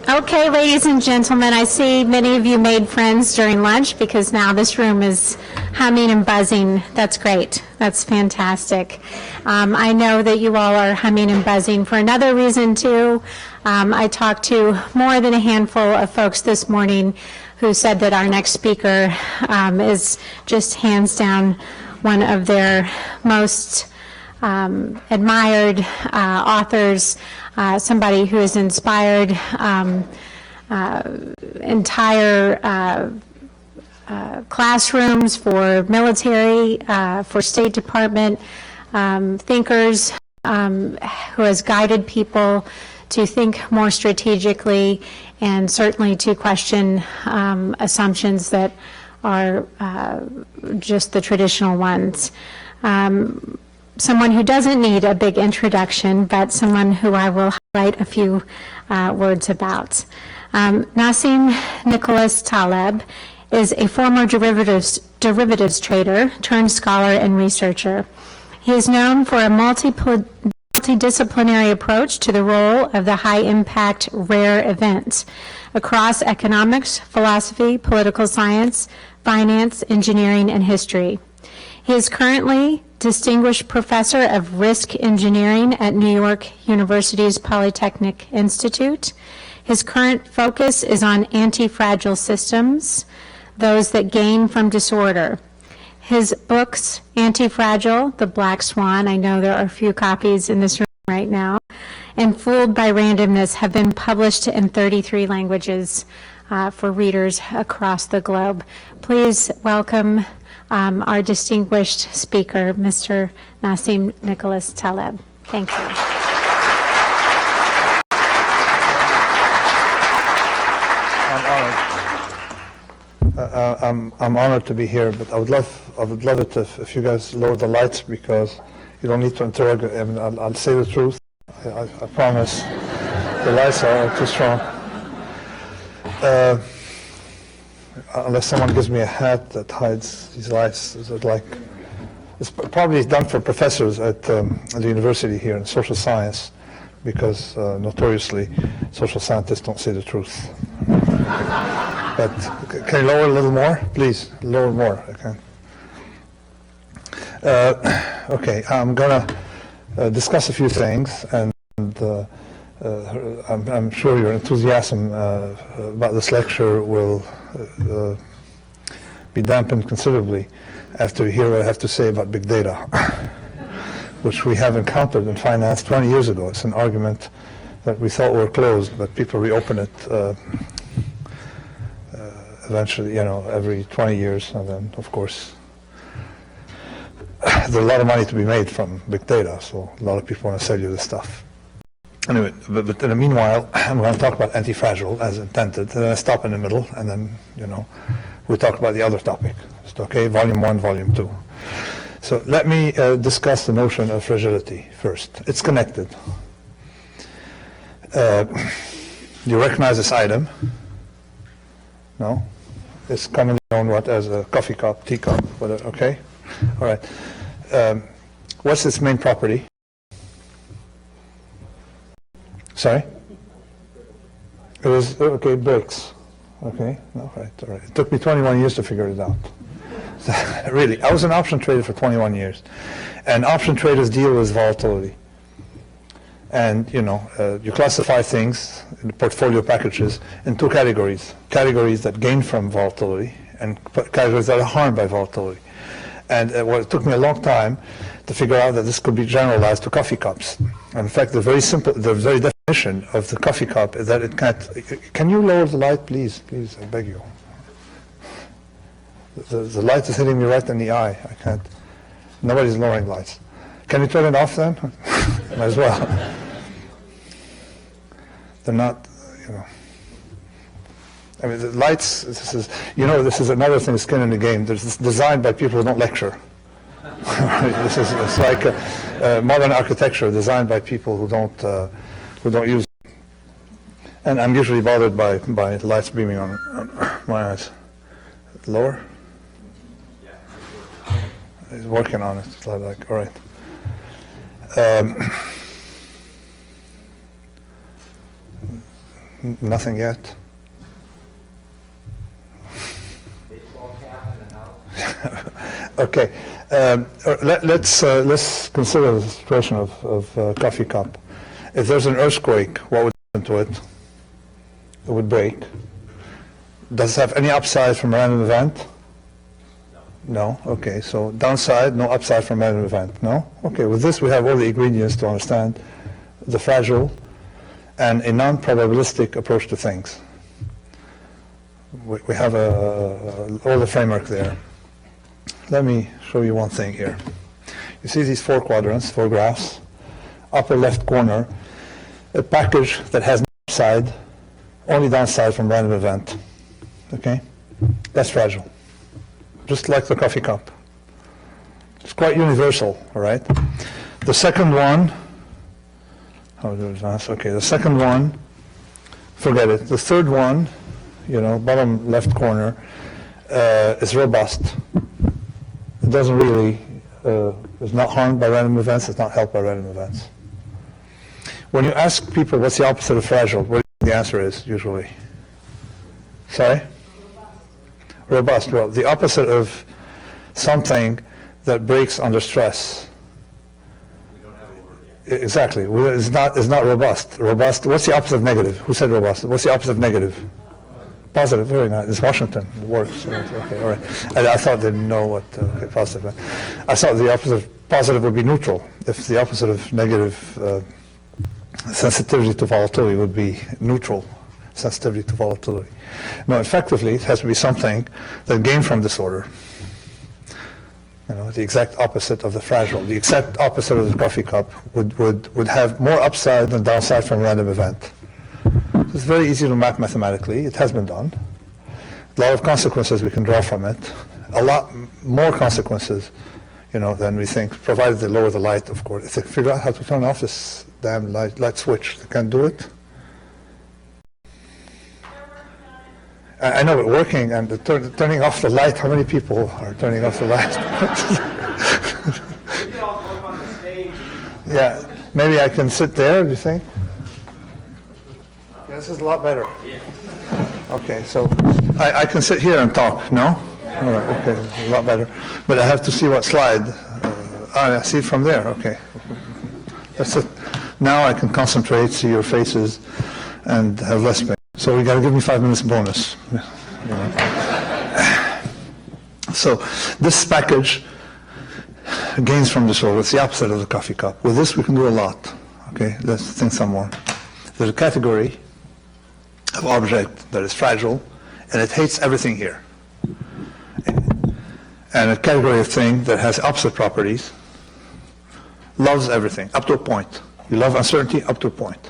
Okay, ladies and gentlemen, I see many of you made friends during lunch because now this room is humming and buzzing. That's great. That's fantastic. I know that you all are humming and buzzing for another reason too. I talked to more than a handful of folks this morning who said that our next speaker is just hands down one of their most admired authors, somebody who has inspired entire classrooms for military, for State Department thinkers, who has guided people to think more strategically and certainly to question assumptions that are just the traditional ones. Someone who doesn't need a big introduction, but someone who I will highlight a few words about. Nassim Nicholas Taleb is a former derivatives trader turned scholar and researcher. He is known for a multidisciplinary approach to the role of the high-impact rare event across economics, philosophy, political science, finance, engineering, and history. He is currently Distinguished Professor of Risk Engineering at New York University's Polytechnic Institute. His current focus is on anti-fragile systems, those that gain from disorder. His books, Antifragile, The Black Swan, I know there are a few copies in this room right now, and Fooled by Randomness have been published in 33 languages for readers across the globe. Please welcome our distinguished speaker, Mr. Nassim Nicholas Taleb. Thank you. I'm honored to be here, but I would love it if you guys lower the lights, because you don't need to interrogate. I mean, I'll say the truth. I promise. The lights are too strong. Unless someone gives me a hat that hides these lights, it's probably done for professors at the university here in social science, because notoriously social scientists don't say the truth. But can you lower a little more, please? Lower more. Okay, I'm gonna discuss a few things, and I'm sure your enthusiasm about this lecture will be dampened considerably after you hear what I have to say about big data, which we have encountered in finance 20 years ago. It's an argument that we thought were closed, but people reopen it eventually, every 20 years, and then, of course, there's a lot of money to be made from big data, so a lot of people want to sell you this stuff. Anyway, but in the meanwhile, I'm going to talk about anti-fragile as intended, and then I stop in the middle, and then, we'll talk about the other topic. Okay, volume 1, volume 2. So let me discuss the notion of fragility first. It's connected. You recognize this item? No? It's commonly known as a coffee cup, teacup, whatever, okay? All right. What's its main property? Sorry? It was, okay, it breaks. Okay, all right. It took me 21 years to figure it out. Really, I was an option trader for 21 years. And option traders deal with volatility. And, you classify things in the portfolio packages in two categories. Categories that gain from volatility and categories that are harmed by volatility. And it took me a long time to figure out that this could be generalized to coffee cups. And in fact, the very definition of the coffee cup is that it can't. Can you lower the light, please? Please, I beg you. The light is hitting me right in the eye. I can't. Nobody's lowering lights. Can you turn it off then? Might as well. They're not, I mean, the lights, this is another thing, skin in the game. This is designed by people who don't lecture. It's like modern architecture designed by people who don't use it. And I'm usually bothered by lights beaming on my eyes. Lower? He's working on it. It's like, all right. Nothing yet? Okay. Let's consider the situation of a coffee cup. If there's an earthquake, what would happen to it? It would break. Does it have any upside from a random event? No. Okay. So downside, no upside from a random event. No? Okay. With this, we have all the ingredients to understand the fragile and a non-probabilistic approach to things. We have all the framework there. Let me show you one thing here. You see these 4 quadrants, 4 graphs. Upper left corner, a package that has no upside, only downside from random event. Okay? That's fragile. Just like the coffee cup. It's quite universal, all right? The second one, how do I advance? Okay, the second one, forget it. The third one, bottom left corner, is robust. It doesn't really, it's not harmed by random events, it's not helped by random events. When you ask people what's the opposite of fragile, what do you think the answer is usually? Sorry? Robust. Well, the opposite of something that breaks under stress. Exactly. It's not robust. Robust. What's the opposite of negative? Who said robust? What's the opposite of negative? Positive. Very nice. It's Washington. It works. Okay. All right. I thought they didn't know what positive. I thought the opposite of positive would be neutral. If the opposite of negative sensitivity to volatility would be neutral sensitivity to volatility. No, effectively, it has to be something that gained from disorder. The exact opposite of the fragile, the exact opposite of the coffee cup would have more upside than downside from a random event. It's very easy to map mathematically. It has been done. A lot of consequences we can draw from it. A lot more consequences, than we think, provided they lower the light, of course. If they figure out how to turn off this damn light switch, they can't do it. I know it's working, and turning off the light, how many people are turning off the light? Yeah, maybe I can sit there, do you think? Yeah, this is a lot better. Okay, so I can sit here and talk, no? All right, okay, this is a lot better. But I have to see what slide. I see it from there, okay. That's it. Now I can concentrate, see your faces, and have less pain. So you got to give me 5 minutes bonus. So this package gains from disorder. It's the opposite of the coffee cup. With this we can do a lot. Okay, let's think some more. There's a category of object that is fragile, and it hates everything here. And a category of thing that has opposite properties loves everything, up to a point. You love uncertainty up to a point.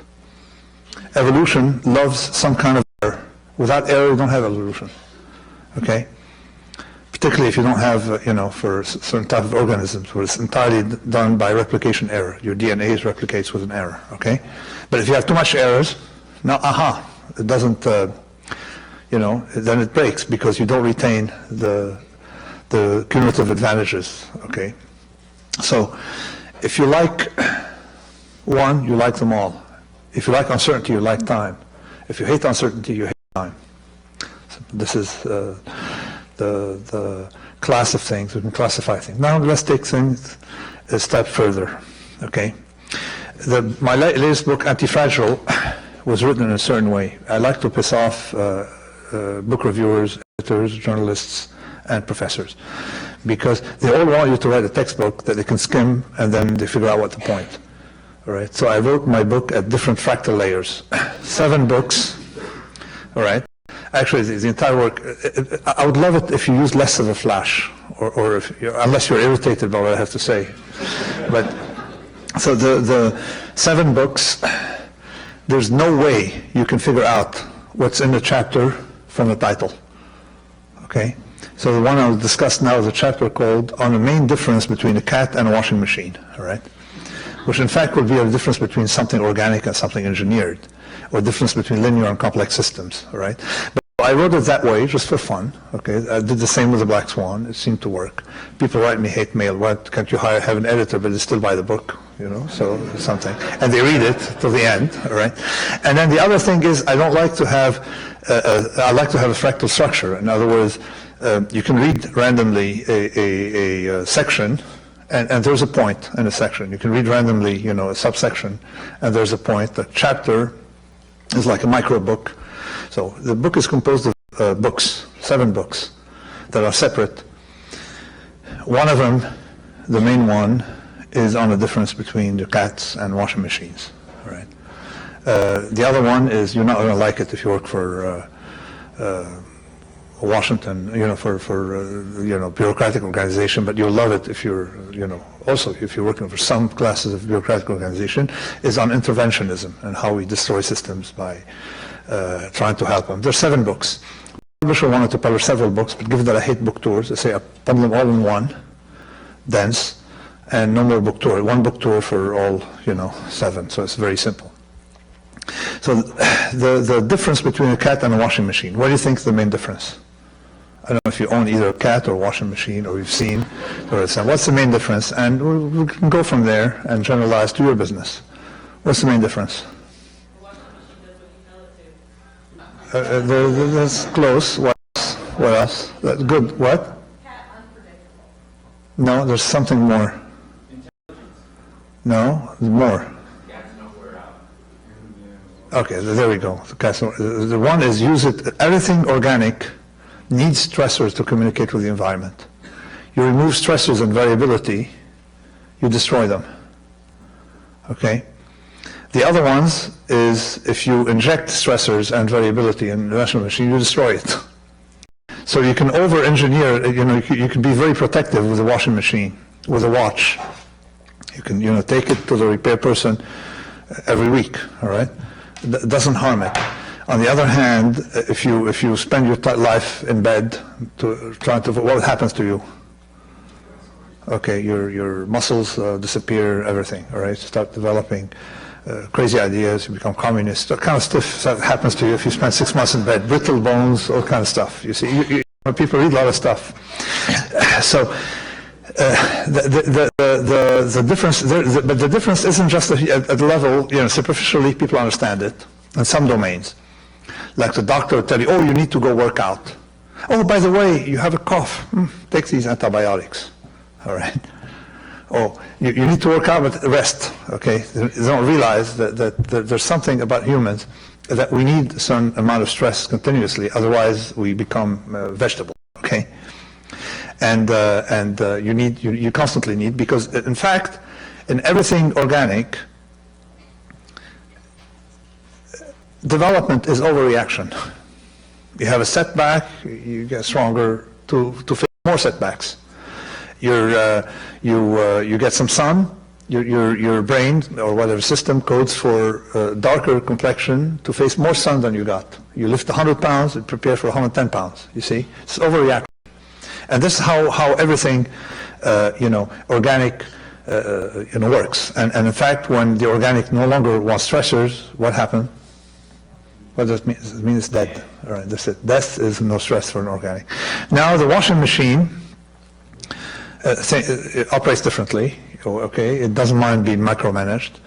Evolution loves some kind of error. Without error, you don't have evolution. Okay? Particularly if you don't have, for certain type of organisms where it's entirely done by replication error. Your DNA replicates with an error. Okay? But if you have too much errors, now, it doesn't, then it breaks because you don't retain the cumulative advantages. Okay? So, if you like one, you like them all. If you like uncertainty, you like time. If you hate uncertainty, you hate time. So this is the class of things. We can classify things. Now let's take things a step further. Okay. My latest book, Antifragile, was written in a certain way. I like to piss off book reviewers, editors, journalists, and professors, because they all want you to write a textbook that they can skim and then they figure out what the point. All right, so I wrote my book at different fractal layers, 7 books. All right, actually the entire work. I would love it if you used less of a flash, or if unless you're irritated by what I have to say. But so the 7 books, there's no way you can figure out what's in the chapter from the title. Okay, so the one I'll discuss now is a chapter called "On the Main Difference Between a Cat and a Washing Machine." All right. Which in fact would be a difference between something organic and something engineered, or difference between linear and complex systems, all right? But I wrote it that way, just for fun. Okay, I did the same with the Black Swan. It seemed to work. People write me hate mail. Why can't you have an editor, but they still buy the book? You know, so something, and they read it till the end. All right, and then the other thing is, I don't like to have. I like to have a fractal structure. In other words, you can read randomly a section. And there's a point in a section. You can read randomly, you know, a subsection, and there's a point. The chapter is like a micro book. So the book is composed of books, 7 books, that are separate. One of them, the main one, is on the difference between the cats and washing machines. Right. The other one is, you're not going to like it if you work for Washington, you know, for you know, bureaucratic organization, but you'll love it if you're, you know, also if you're working for some classes of bureaucratic organization, is on interventionism and how we destroy systems by trying to help them. There's 7 books. The publisher wanted to publish several books, but given that I hate book tours, I say I bundle them all in one, dense, and no more book tour. 1 book tour for all, you know, 7. So it's very simple. So the difference between a cat and a washing machine, what do you think is the main difference? I don't know if you own either a cat or a washing machine, or you've seen, or what's the main difference? And we can go from there and generalize to your business. What's the main difference? That's close. What else? That's good. What? No, there's something more. No, there's more. Okay, there we go. The one is everything organic needs stressors to communicate with the environment. You remove stressors and variability, you destroy them. Okay? The other ones is if you inject stressors and variability in the washing machine, you destroy it. So you can over-engineer, you know, you can be very protective with a washing machine, with a watch. You can, you know, take it to the repair person every week, all right? It doesn't harm it. On the other hand, if you spend your life in bed trying to, what happens to you? Okay, your muscles disappear, everything, all right? Start developing crazy ideas, you become communist. That kind of stuff that happens to you if you spend 6 months in bed, brittle bones, all kind of stuff. You see, people read a lot of stuff. So the difference, but the difference isn't just at the level, you know, superficially people understand it in some domains. Like the doctor will tell you, oh, you need to go work out. Oh, by the way, you have a cough. Take these antibiotics. All right. Oh, you need to work out, but rest. Okay. They don't realize that there's something about humans that we need a certain amount of stress continuously. Otherwise, we become vegetable. Okay. And you constantly need, because in fact, in everything organic, development is overreaction. You have a setback, you get stronger to face more setbacks. You get some sun, your brain or whatever system codes for darker complexion to face more sun than you got. You lift 100 pounds, it prepares for 110 pounds. You see, it's overreaction. And this is how everything, organic, works. And in fact, when the organic no longer wants stressors, what happened? What does it mean? It means it's dead. All right, that's it. Death is no stress for an organic. Now the washing machine it operates differently. Okay, it doesn't mind being micromanaged,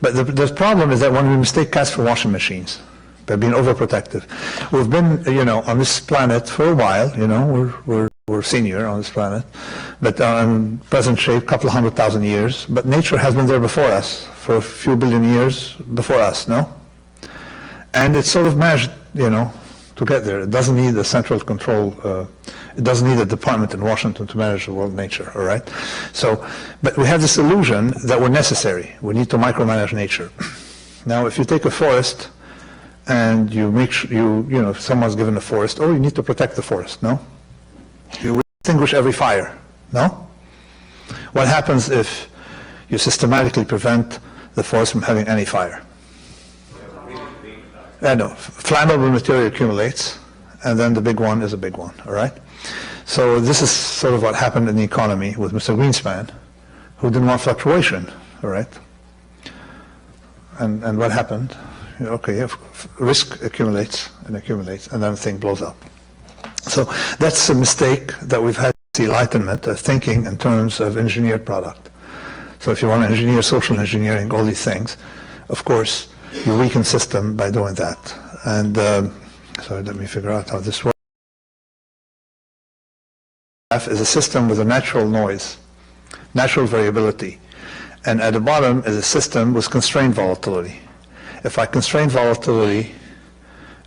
but the problem is that when we mistake cats for washing machines, by being overprotective, we've been on this planet for a while. We're senior on this planet, but in present shape, a couple of 100,000 years. But nature has been there before us for a few billion years before us, no? And it's sort of managed, to get there. It doesn't need a central control. It doesn't need a department in Washington to manage the world nature. All right. So, but we have this illusion that we're necessary. We need to micromanage nature. Now, if you take a forest and you make sure if someone's given a forest, you need to protect the forest. No. You extinguish every fire. No. What happens if you systematically prevent the forest from having any fire? No, flammable material accumulates, and then the big one is a big one, all right? So this is sort of what happened in the economy with Mr. Greenspan, who didn't want fluctuation, all right? And what happened? Okay, risk accumulates and accumulates, and then the thing blows up. So that's a mistake that we've had the Enlightenment of thinking in terms of engineered product. So if you want to engineer social engineering, all these things, of course, you weaken system by doing that. And so let me figure out how this works. Is a system with a natural noise, natural variability. And at the bottom is a system with constrained volatility. If I constrain volatility,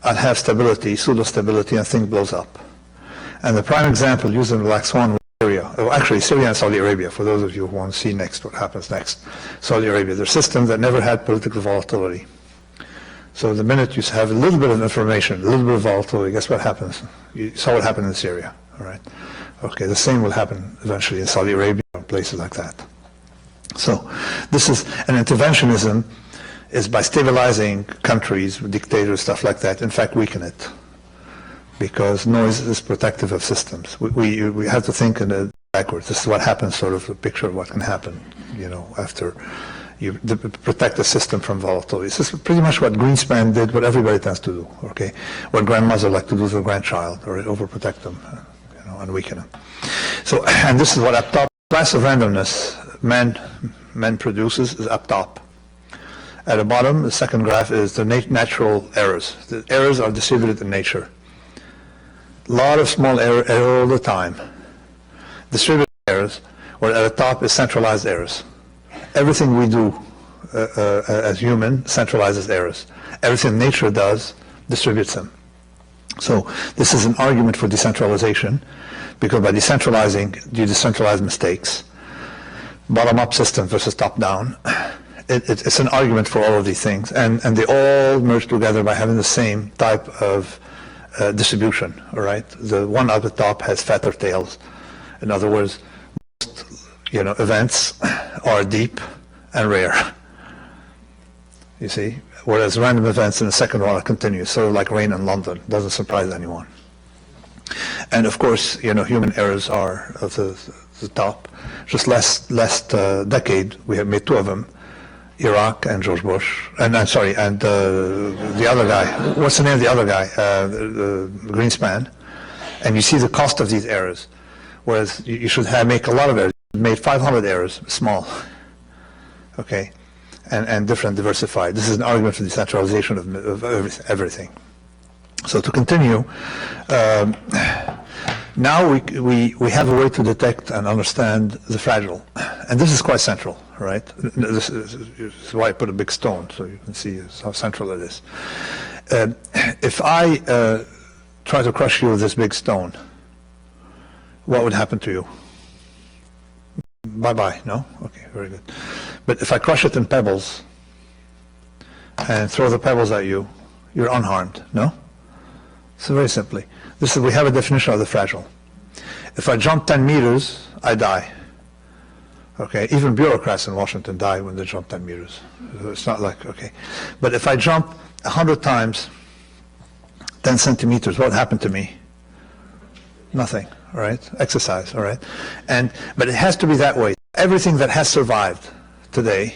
I'd have stability, pseudo-stability, and thing blows up. And the prime example used in Black Swan was Syria. Oh, actually, Syria and Saudi Arabia, for those of you who want to see next what happens next. Saudi Arabia, they're systems that never had political volatility. So the minute you have a little bit of information, a little bit of volatility, guess what happens? You saw what happened in Syria, all right? Okay, the same will happen eventually in Saudi Arabia and places like that. So this is an interventionism is by stabilizing countries, dictators, stuff like that, in fact weaken it. Because noise is protective of systems. We have to think in a backwards. This is what happens, sort of a picture of what can happen, you know, after you protect the system from volatility. This is pretty much what Greenspan did, what everybody tends to do, okay? What grandmothers like to do to their grandchild, or overprotect them, you know, and weaken them. So, and this is what up top, class of randomness man produces is up top. At the bottom, the second graph is the natural errors. The errors are distributed in nature. A lot of small error all the time. Distributed errors, where at the top is centralized errors. Everything we do as human centralizes errors. Everything nature does distributes them. So this is an argument for decentralization, because by decentralizing, you decentralize mistakes. Bottom-up system versus top-down. It's an argument for all of these things, and they all merge together by having the same type of distribution, all right? The one at the top has fatter tails. In other words, most, you know, events are deep and rare, you see? Whereas random events in the second one are continuous, sort of like rain in London, doesn't surprise anyone. And of course, you know, human errors are at the top. Just last decade, we have made two of them, Iraq and George Bush, and the other guy, what's the name of the other guy, Greenspan, and you see the cost of these errors, whereas you should make a lot of errors. You made 500 errors, small, okay, and different, diversified. This is an argument for decentralization of everything. So to continue, now we have a way to detect and understand the fragile, and this is quite central, right? This is why I put a big stone, so you can see how central it is. If I try to crush you with this big stone, what would happen to you? Bye-bye, no? Okay, very good. But if I crush it in pebbles and throw the pebbles at you, you're unharmed, no? So very simply, we have a definition of the fragile. If I jump 10 meters, I die. Okay, even bureaucrats in Washington die when they jump 10 meters. It's not like, okay. But if I jump 100 times, 10 centimeters, what happened to me? Nothing, all right? Exercise, all right? But it has to be that way. Everything that has survived today,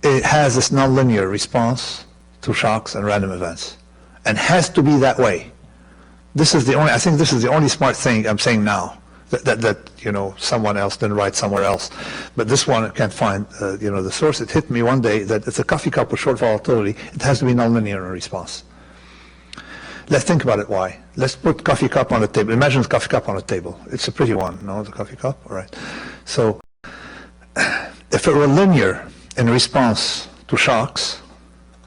it has this nonlinear response to shocks and random events. And has to be that way. I think this is the only smart thing I'm saying now, that you know, someone else didn't write somewhere else. But this one I can't find, you know, the source. It hit me one day that it's a coffee cup with short volatility. It has to be nonlinear in response. Let's think about it, why. Let's put coffee cup on the table. Imagine the coffee cup on the table. It's a pretty one, no, the coffee cup? All right. So if it were linear in response to shocks,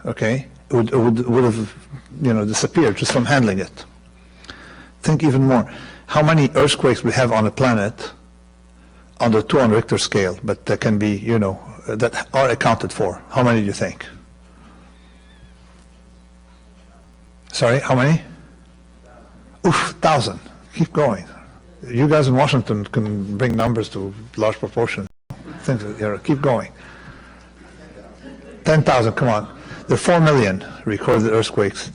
okay, it would have, you know, disappeared just from handling it. Think even more. How many earthquakes we have on the planet under 2 on Richter scale, but that can be, you know, that are accounted for? How many do you think? Sorry, how many? Oof, 1,000. Keep going. You guys in Washington can bring numbers to large proportions. Keep going. 10,000, come on. There are 4 million recorded earthquakes.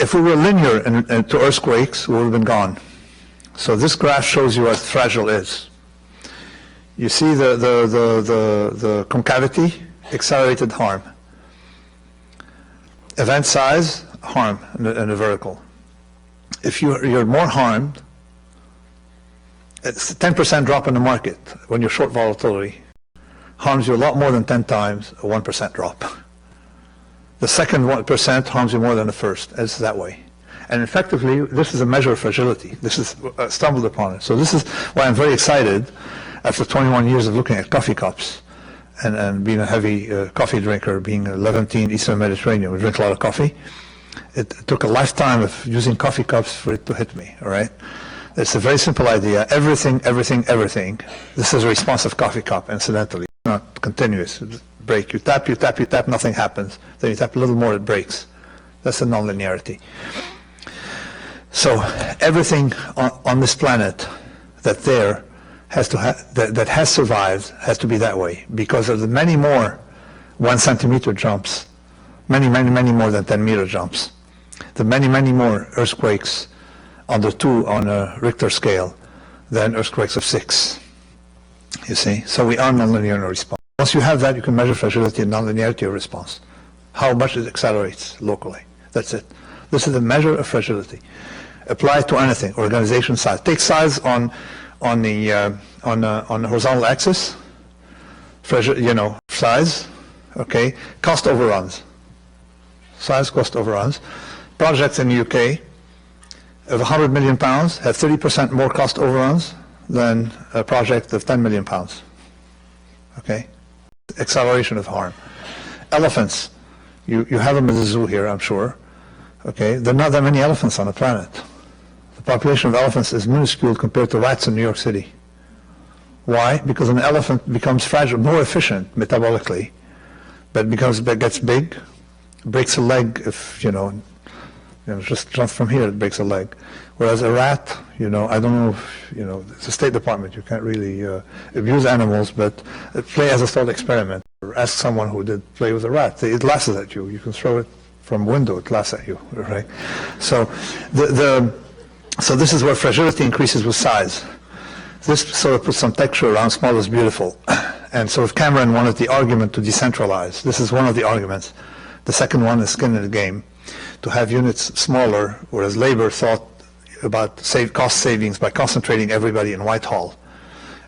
If we were linear to earthquakes, we would have been gone. So this graph shows you what fragile is. You see the concavity, accelerated harm. Event size, harm in the vertical. If you're more harmed, it's a 10% drop in the market when you're short volatility harms you a lot more than 10 times a 1% drop. The second 1% harms you more than the first. It's that way. And effectively, this is a measure of fragility. This is stumbled upon it. So this is why I'm very excited after 21 years of looking at coffee cups and being a heavy coffee drinker, being a Levantine, Eastern Mediterranean, we drink a lot of coffee. It took a lifetime of using coffee cups for it to hit me, all right? It's a very simple idea. Everything, everything, everything. This is a responsive coffee cup, incidentally. It's not continuous. It's break. You tap, you tap, you tap, nothing happens. Then you tap a little more, it breaks. That's the nonlinearity. So everything on this planet that that has survived has to be that way because of the many more 1 centimeter jumps, many, many, many more than 10-meter jumps, the many, many more earthquakes under 2 on a Richter scale than earthquakes of 6. You see? So we are nonlinear in our response. Once you have that, you can measure fragility and nonlinearity of response. How much it accelerates locally. That's it. This is a measure of fragility. Apply it to anything. Organization size. Take size on the horizontal axis. Size. Okay. Cost overruns. Size, cost overruns. Projects in the UK of 100 million pounds have 30% more cost overruns than a project of 10 million pounds. Okay? Acceleration of harm. Elephants. You have them in the zoo here, I'm sure. Okay? There are not that many elephants on the planet. The population of elephants is minuscule compared to rats in New York City. Why? Because an elephant becomes fragile, more efficient metabolically, but gets big, breaks a leg if, just jump from here, it breaks a leg. Whereas a rat, I don't know if, it's a State Department, you can't really abuse animals, but play as a thought experiment. Or ask someone who did play with a rat. It lasses at you. You can throw it from a window, it laughs at you, right? So so this is where fragility increases with size. This sort of puts some texture around small is beautiful. And so if Cameron wanted the argument to decentralize, this is one of the arguments. The second one is skin in the game, to have units smaller, whereas labor thought about cost savings by concentrating everybody in Whitehall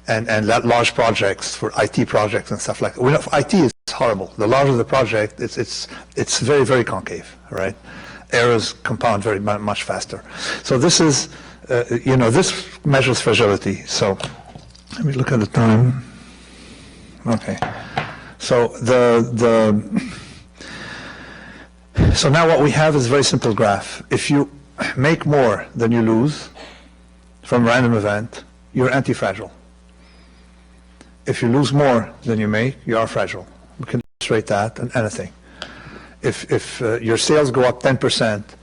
and large projects for IT projects and stuff like that. We know IT is horrible. The larger the project, it's very, very concave, right? Errors compound very much faster. So this is, this measures fragility. So let me look at the time. Okay. So so now what we have is a very simple graph. If you make more than you lose from a random event, you're anti-fragile. If you lose more than you make, you are fragile. We can illustrate that in anything. If your sales go up 10%, you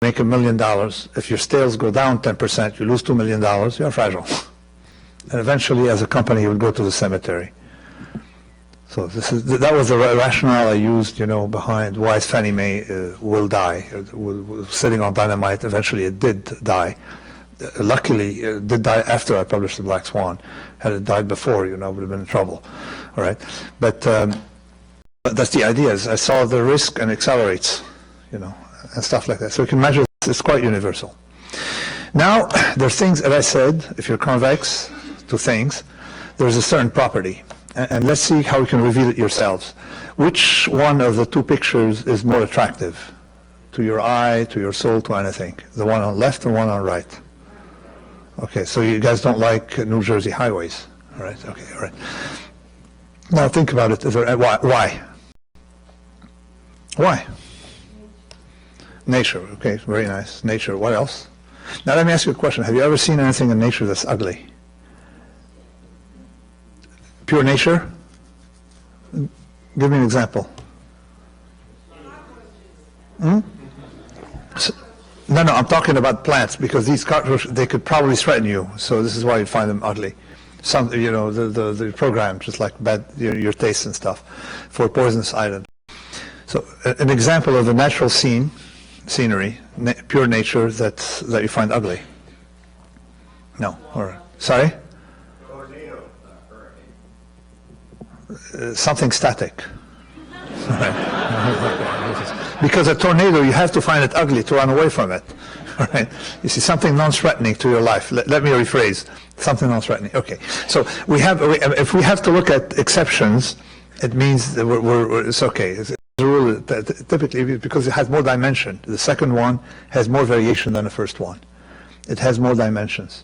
make $1 million. If your sales go down 10%, you lose $2 million, you are fragile. And eventually, as a company, you will go to the cemetery. So that was the rationale I used, behind why Fannie Mae will die, sitting on dynamite. Eventually, it did die. Luckily, it did die after I published the Black Swan. Had it died before, would have been in trouble. All right, but that's the idea. Is I saw the risk and accelerates, and stuff like that. So you can measure this. It's quite universal. Now, there are things, as I said, if you're convex to things, there's a certain property. And let's see how you can reveal it yourselves. Which one of the two pictures is more attractive to your eye, to your soul, to anything? The one on left or one on right? Okay, so you guys don't like New Jersey highways. All right, okay, all right. Now think about it. Why? Why? Nature, okay, very nice. Nature, what else? Now let me ask you a question. Have you ever seen anything in nature that's ugly? Pure nature? Give me an example. No, I'm talking about plants, because these cockroaches, they could probably threaten you, so this is why you find them ugly. Some, the program, just like bad, your taste and stuff, for poisonous items. So an example of a natural scenery, pure nature, that you find ugly. No, or sorry? Something static. Because a tornado, you have to find it ugly to run away from it. All right? You see, something non-threatening to your life. Let me rephrase. Something non-threatening. Okay. So if we have to look at exceptions, it means that it's okay. It's a rule that typically, because it has more dimension. The second one has more variation than the first one. It has more dimensions.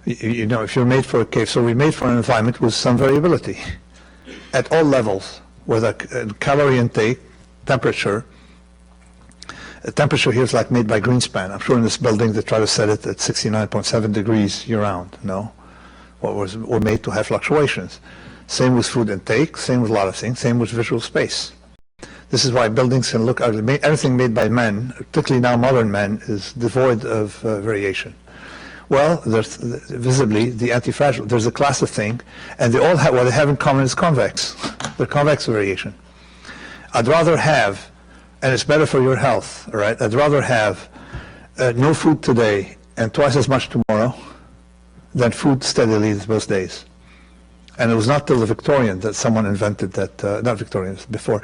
You know, if you're made for a cave, so we're made for an environment with some variability at all levels, whether calorie intake, temperature. Temperature here is like made by Greenspan. I'm sure in this building they try to set it at 69.7 degrees year-round. No, we're made to have fluctuations. Same with food intake, same with a lot of things, same with visual space. This is why buildings can look ugly. Everything made by men, particularly now modern men, is devoid of variation. Well, there's visibly the anti-fragile. There's a class of thing, and they all have what they have in common is convex. They're convex variation. I'd rather have, and it's better for your health, all right? I'd rather have no food today and twice as much tomorrow than food steadily those days. And it was not till the Victorian that someone invented that. Not Victorians, before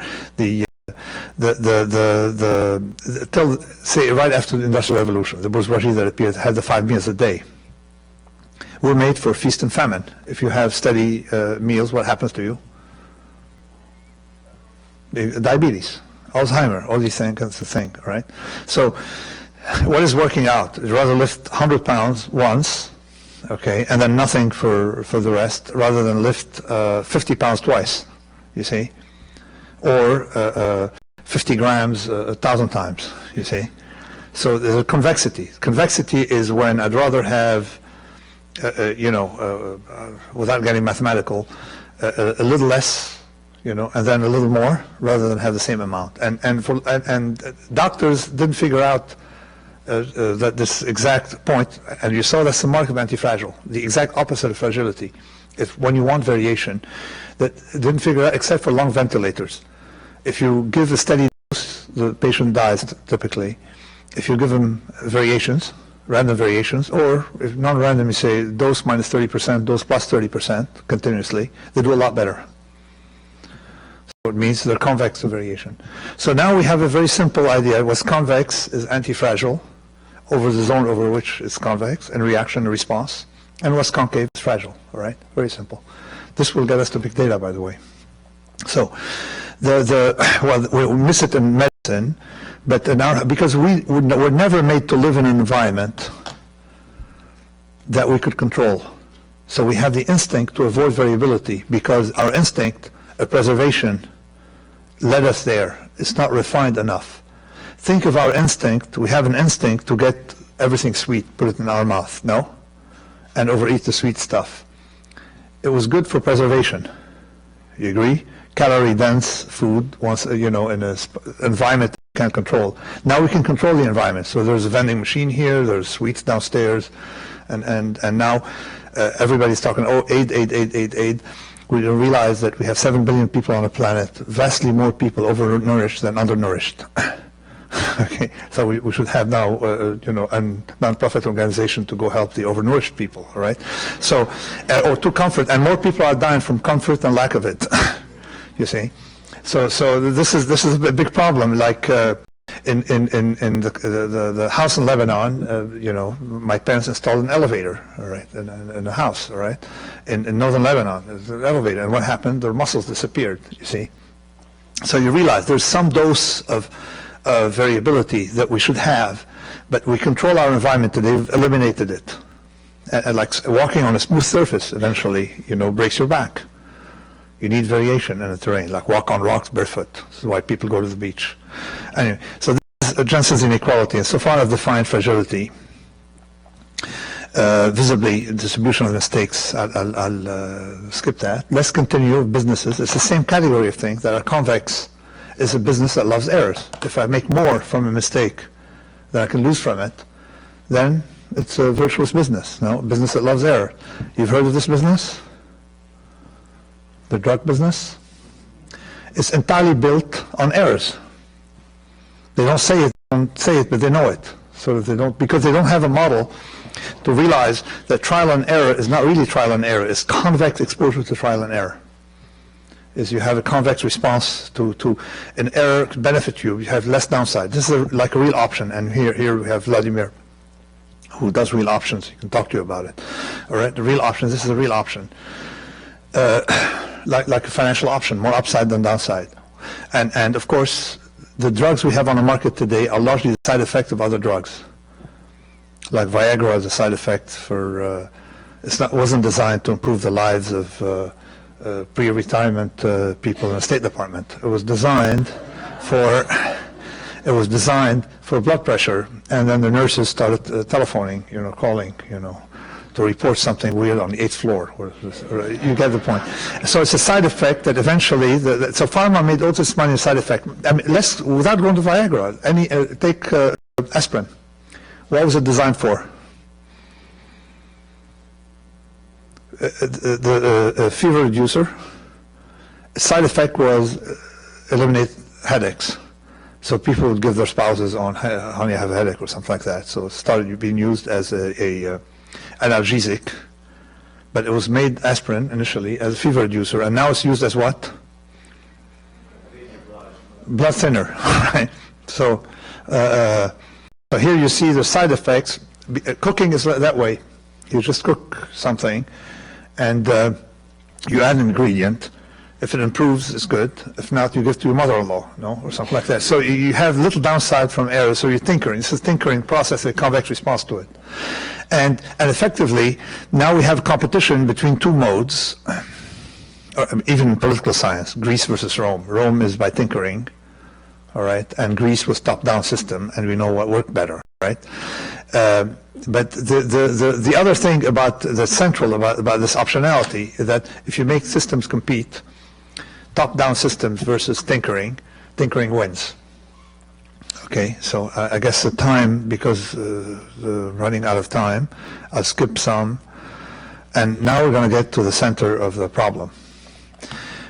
till say right after the Industrial Revolution, the bourgeoisie that appeared had the 5 meals a day. We're made for feast and famine. If you have steady meals, what happens to you? Diabetes, Alzheimer, all these things. That's the thing, right? So, what is working out? I'd rather lift 100 pounds once, okay, and then nothing for the rest, rather than lift 50 pounds twice. You see. Or 50 grams 1,000 times, you see. So there's a convexity. Convexity is when I'd rather have, without getting mathematical, a little less, and then a little more, rather than have the same amount. And doctors didn't figure out that this exact point, and you saw that's the mark of anti-fragile, the exact opposite of fragility. If when you want variation, that didn't figure out except for long ventilators. If you give a steady dose, the patient dies typically. If you give them variations, random variations, or if non-random, you say dose minus 30%, dose plus 30% continuously, they do a lot better. So it means they're convex variation. So now we have a very simple idea. What's convex is anti-fragile over the zone over which it's convex, and reaction and response. And what's concave is fragile, all right? Very simple. This will get us to big data, by the way. So, we miss it in medicine, but because we're never made to live in an environment that we could control. So we have the instinct to avoid variability because our instinct of preservation led us there. It's not refined enough. Think of our instinct. We have an instinct to get everything sweet, put it in our mouth, no? And overeat the sweet stuff. It was good for preservation. You agree? Calorie-dense food, once in an environment we can't control. Now we can control the environment. So there's a vending machine here, there's sweets downstairs, and now everybody's talking, aid. We realize that we have 7 billion people on the planet, vastly more people overnourished than undernourished. Okay, so we should have now, a non-profit organization to go help the overnourished people, all right? So, or to comfort, and more people are dying from comfort than lack of it. You see, so this is a big problem. Like in the house in Lebanon, my parents installed an elevator, all right, in the house, all right, in northern Lebanon, there's an elevator, and what happened? Their muscles disappeared. You see, so you realize there's some dose of variability that we should have, but we control our environment today. We've eliminated it, and like walking on a smooth surface eventually, breaks your back. You need variation in the terrain, like walk on rocks barefoot. This is why people go to the beach. Anyway, so this is Jensen's inequality, and so far I've defined fragility. Visibly, distribution of mistakes, I'll skip that. Let's continue with businesses. It's the same category of things that are convex. It's a business that loves errors. If I make more from a mistake than I can lose from it, then it's a virtuous business. No, a business that loves error. You've heard of this business? The drug business? It's entirely built on errors. They don't say it, but they know it. So that they don't, because they don't have a model to realize that trial and error is not really trial and error. It's convex exposure to trial and error. is you have a convex response to an error to benefit you. You have less downside. This is like a real option, and here we have Vladimir, who does real options. He can talk to you about it. All right, the real options. This is a real option, like a financial option, more upside than downside. And of course, the drugs we have on the market today are largely the side effect of other drugs. Like Viagra is a side effect for. Wasn't designed to improve the lives of pre-retirement people in the State Department. It was designed for blood pressure, and then the nurses started telephoning, calling, to report something weird on the 8th floor. You get the point. So it's a side effect that eventually, so pharma made all this money a side effect. I mean, without going to Viagra, take aspirin. What was it designed for? The fever reducer. Side effect was eliminate headaches. So people would give their spouses on, honey, I have a headache or something like that. So it started being used as a analgesic, but it was made aspirin initially as a fever reducer, and now it's used as what? Blood thinner, right? So here you see the side effects. Cooking is that way. You just cook something, and you add an ingredient. If it improves, it's good. If not, you give to your mother-in-law, or something like that. So you have little downside from error. So you're tinkering. This is tinkering process, a convex response to it. And effectively, now we have competition between two modes, or even in political science, Greece versus Rome. Rome is by tinkering, all right, and Greece was top-down system, and we know what worked better, right? But the other thing about that's central about this optionality is that if you make systems compete, top-down systems versus tinkering wins. Okay, so I guess the time, because running out of time, I'll skip some. And now we're going to get to the center of the problem.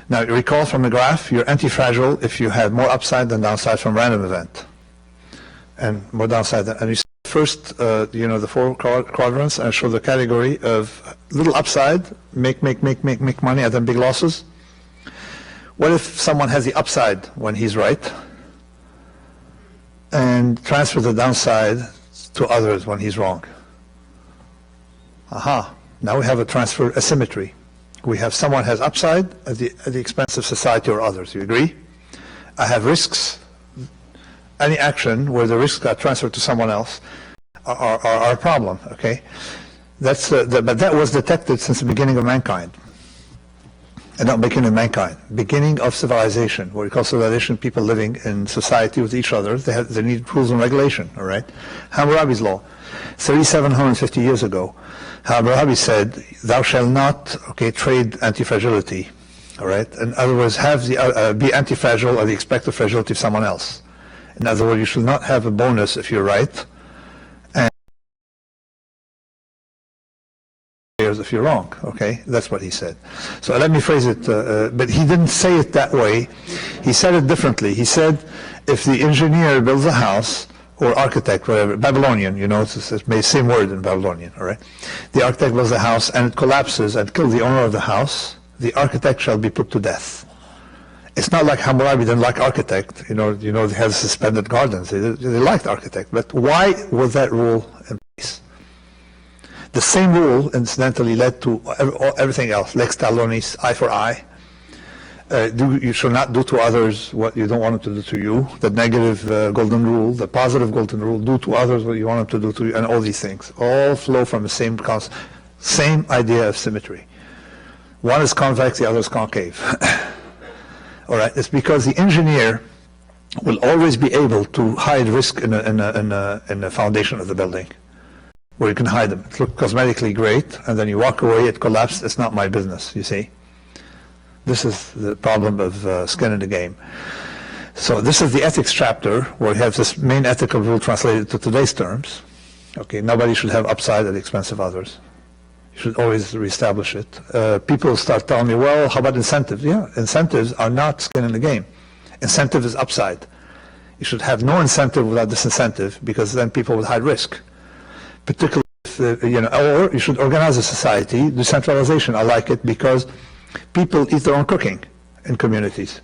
Now, you recall from the graph, you're anti-fragile if you have more upside than downside from random event. And more downside than, and you see first, the 4 quadrants, and I show the category of little upside, make money, and then big losses. What if someone has the upside when he's right, and transfer the downside to others when he's wrong? Aha, now we have a transfer asymmetry. We have someone has upside at the expense of society or others. You agree? I have risks. Any action where the risks are transferred to someone else are a problem, okay? But that was detected since the beginning of mankind. And not beginning of mankind, beginning of civilization. What we call civilization, people living in society with each other. They need rules and regulation, all right? Hammurabi's law, 3,750 years ago, Hammurabi said, thou shalt not, trade anti-fragility, all right? In other words, be anti-fragile at the expected fragility of someone else. In other words, you should not have a bonus if you're right, and if you're wrong, okay? That's what he said. So let me phrase it, but he didn't say it that way. He said it differently. He said, if the engineer builds a house, or architect, whatever, Babylonian, it's the same word in Babylonian, all right? The architect builds a house and it collapses and kills the owner of the house, the architect shall be put to death. It's not like Hammurabi didn't like architect, they had suspended gardens. They liked architect, but why was that rule in place? The same rule, incidentally, led to everything else, lex talionis, eye for eye. You shall not do to others what you don't want them to do to you. The negative golden rule, the positive golden rule, do to others what you want them to do to you, and all these things all flow from the same concept, same idea of symmetry. One is convex, the other is concave. All right, it's because the engineer will always be able to hide risk in the foundation of the building, where you can hide them. It looks cosmetically great, and then you walk away, it collapsed. It's not my business, you see. This is the problem of skin in the game. So this is the ethics chapter, where we have this main ethical rule translated to today's terms. Okay, nobody should have upside at the expense of others. You should always reestablish it. People start telling me, well, how about incentives? Yeah, incentives are not skin in the game. Incentive is upside. You should have no incentive without disincentive, because then people will hide risk. Particularly, or you should organize a society, decentralization. I like it because people eat their own cooking. in communities.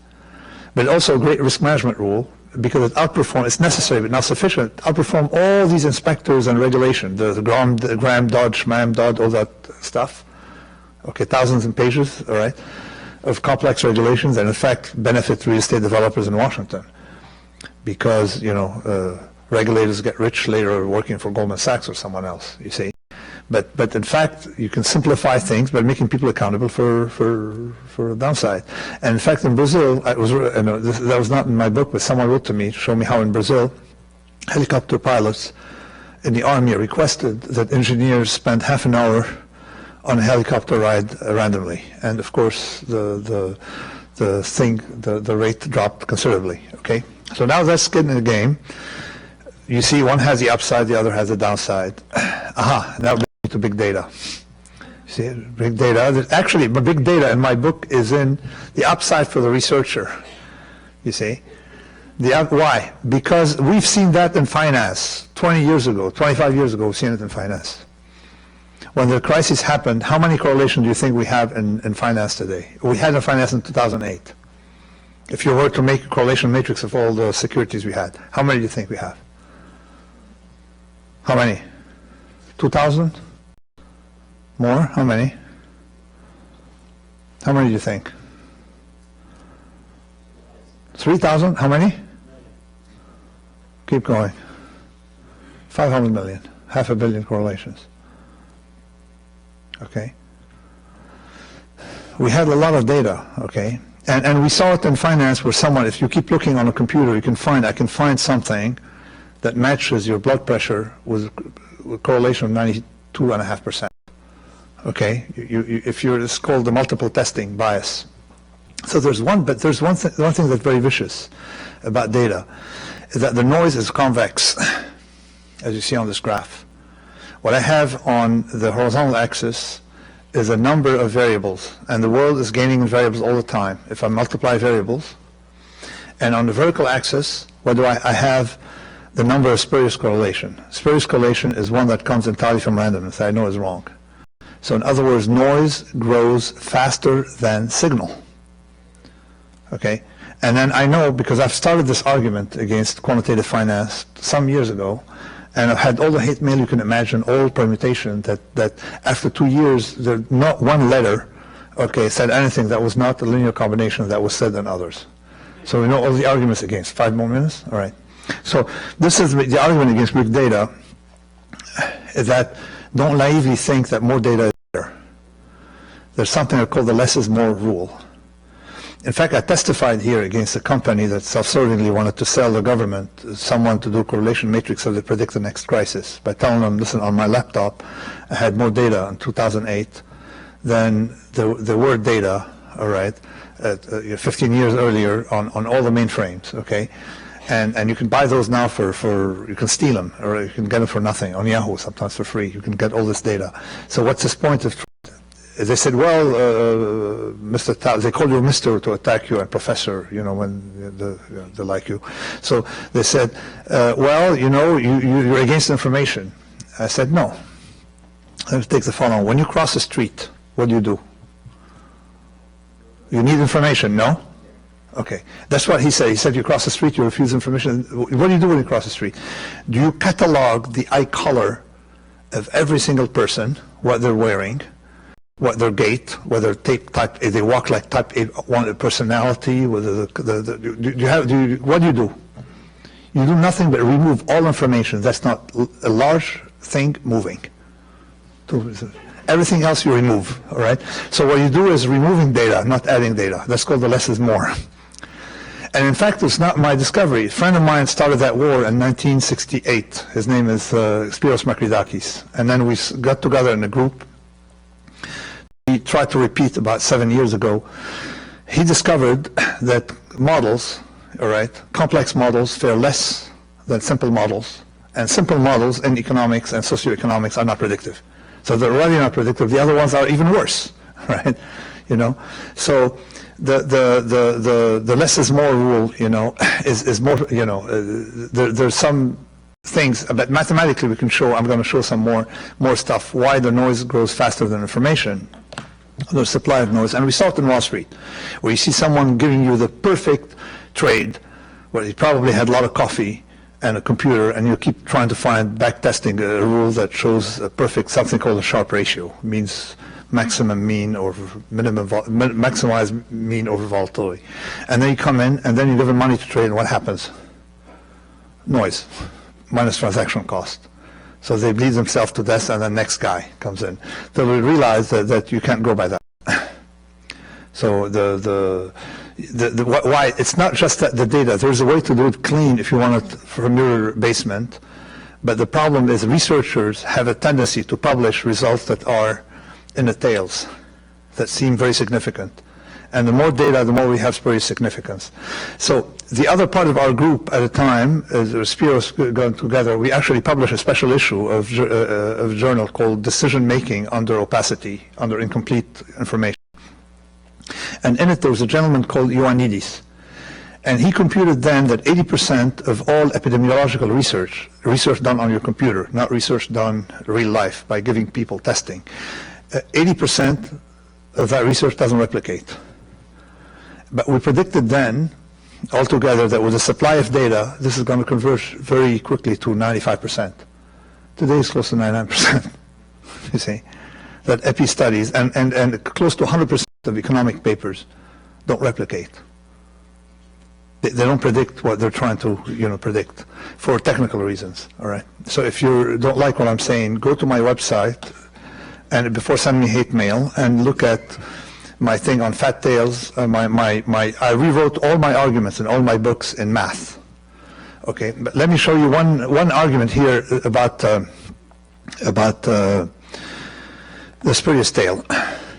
But also a great risk management rule, because it outperforms, it's necessary but not sufficient, outperform all these inspectors and regulation, the Graham, Dodd, Schmamm, Dodd, all that stuff. Okay, thousands of pages, all right, of complex regulations, and in fact benefit real estate developers in Washington, because, you know, regulators get rich later working for Goldman Sachs or someone else, you see. But in fact, you can simplify things by making people accountable for a downside. And in fact, in Brazil, that was not in my book, but someone wrote to me to show me how in Brazil, helicopter pilots in the army requested that engineers spend half an hour on a helicopter ride randomly. And of course, the rate dropped considerably, okay? So now that's getting in the game. You see, one has the upside, the other has the downside. Aha, now to big data. See, big data. Actually, big data in my book is in the upside for the researcher. You see, why? Because we've seen that in finance 20 years ago, 25 years ago. We've seen it in finance. When the crisis happened, how many correlations do you think we have in finance today? We had in finance in 2008. If you were to make a correlation matrix of all the securities we had, how many do you think we have? How many? 2,000? More? How many? How many do you think? 3,000? How many? Keep going. 500 million. 500 million correlations. Okay. We had a lot of data, okay? And we saw it in finance where someone, if you keep looking on a computer, I can find something that matches your blood pressure with a correlation of 92.5%. Okay, it's called the multiple testing bias. So there's one thing that's very vicious about data, is that the noise is convex, as you see on this graph. What I have on the horizontal axis is a number of variables, and the world is gaining in variables all the time. If I multiply variables, and on the vertical axis, what do I have? The number of spurious correlation. Spurious correlation is one that comes entirely from randomness. I know is wrong. So in other words, noise grows faster than signal. Okay? And then I know, because I've started this argument against quantitative finance some years ago, and I've had all the hate mail you can imagine, all permutation, that after 2 years, there not one letter, okay, said anything that was not a linear combination that was said in others. So we know all the arguments against. 5 more minutes? All right. So this is the argument against big data, is that don't naively think that more data is better. There's something called the less is more rule. In fact, I testified here against a company that self-servingly wanted to sell the government someone to do correlation matrix so they predict the next crisis by telling them, listen, on my laptop, I had more data in 2008 than the word data, all right, 15 years earlier on all the mainframes, okay? And you can buy those now you can steal them, or you can get them for nothing on Yahoo, sometimes for free. You can get all this data. So what's this point of? They said, well, Mr. Taleb, they call you Mr. to attack you, and Professor, you know, when they like you. So they said, well, you know, you're against information. I said, no. Let me take the following. When you cross the street, what do? You need information, no? Okay, that's what he said. He said you cross the street, you refuse information. What do you do when you cross the street? Do you catalog the eye color of every single person, what they're wearing, what their gait, whether type A, they walk like type A, one personality, whether what do? You do nothing but remove all information. That's not a large thing moving. Everything else you remove, all right? So what you do is removing data, not adding data. That's called the less is more. And in fact, it's not my discovery. A friend of mine started that war in 1968. His name is Spurious. And then we got together in a group. He tried to repeat about 7 years ago. He discovered that models, all right, complex models fare less than simple models. And simple models in economics and socioeconomics are not predictive. So they're already not predictive. The other ones are even worse, right? You know, so the less is more rule, you know, is more, you know, there's some things, but mathematically we can show, I'm going to show some more stuff, why the noise grows faster than information. the supply of noise. And we saw it in Wall Street, where you see someone giving you the perfect trade, where he probably had a lot of coffee and a computer, and you keep trying to find back testing a rule that shows a perfect, something called a Sharpe ratio, means maximum mean over minimum, maximize mean over volatility. And then you come in, and then you give him money to trade, and what happens? Noise, minus transaction cost. So they bleed themselves to death, and the next guy comes in. So we realize that you can't go by that. So why it's not just that the data. There's a way to do it clean if you want it from your basement, but the problem is researchers have a tendency to publish results that are in the tails, that seem very significant. And the more data, the more we have spurious significance. So the other part of our group at a time, as Spurious going together, we actually published a special issue of a journal called Decision Making Under Opacity, under Incomplete Information. And in it there was a gentleman called Ioannidis. And he computed then that 80% of all epidemiological research done on your computer, not research done real life by giving people testing, 80% of that research doesn't replicate. But we predicted then, altogether, that with the supply of data, this is going to converge very quickly to 95%. Today it's close to 99%, you see. That epi studies, and close to 100% of economic papers don't replicate. They don't predict what they're trying to predict for technical reasons, all right? So if you don't like what I'm saying, go to my website, and before sending me hate mail, and look at my thing on fat tails. I rewrote all my arguments in all my books in math. Okay, but let me show you one argument here about the spurious tail.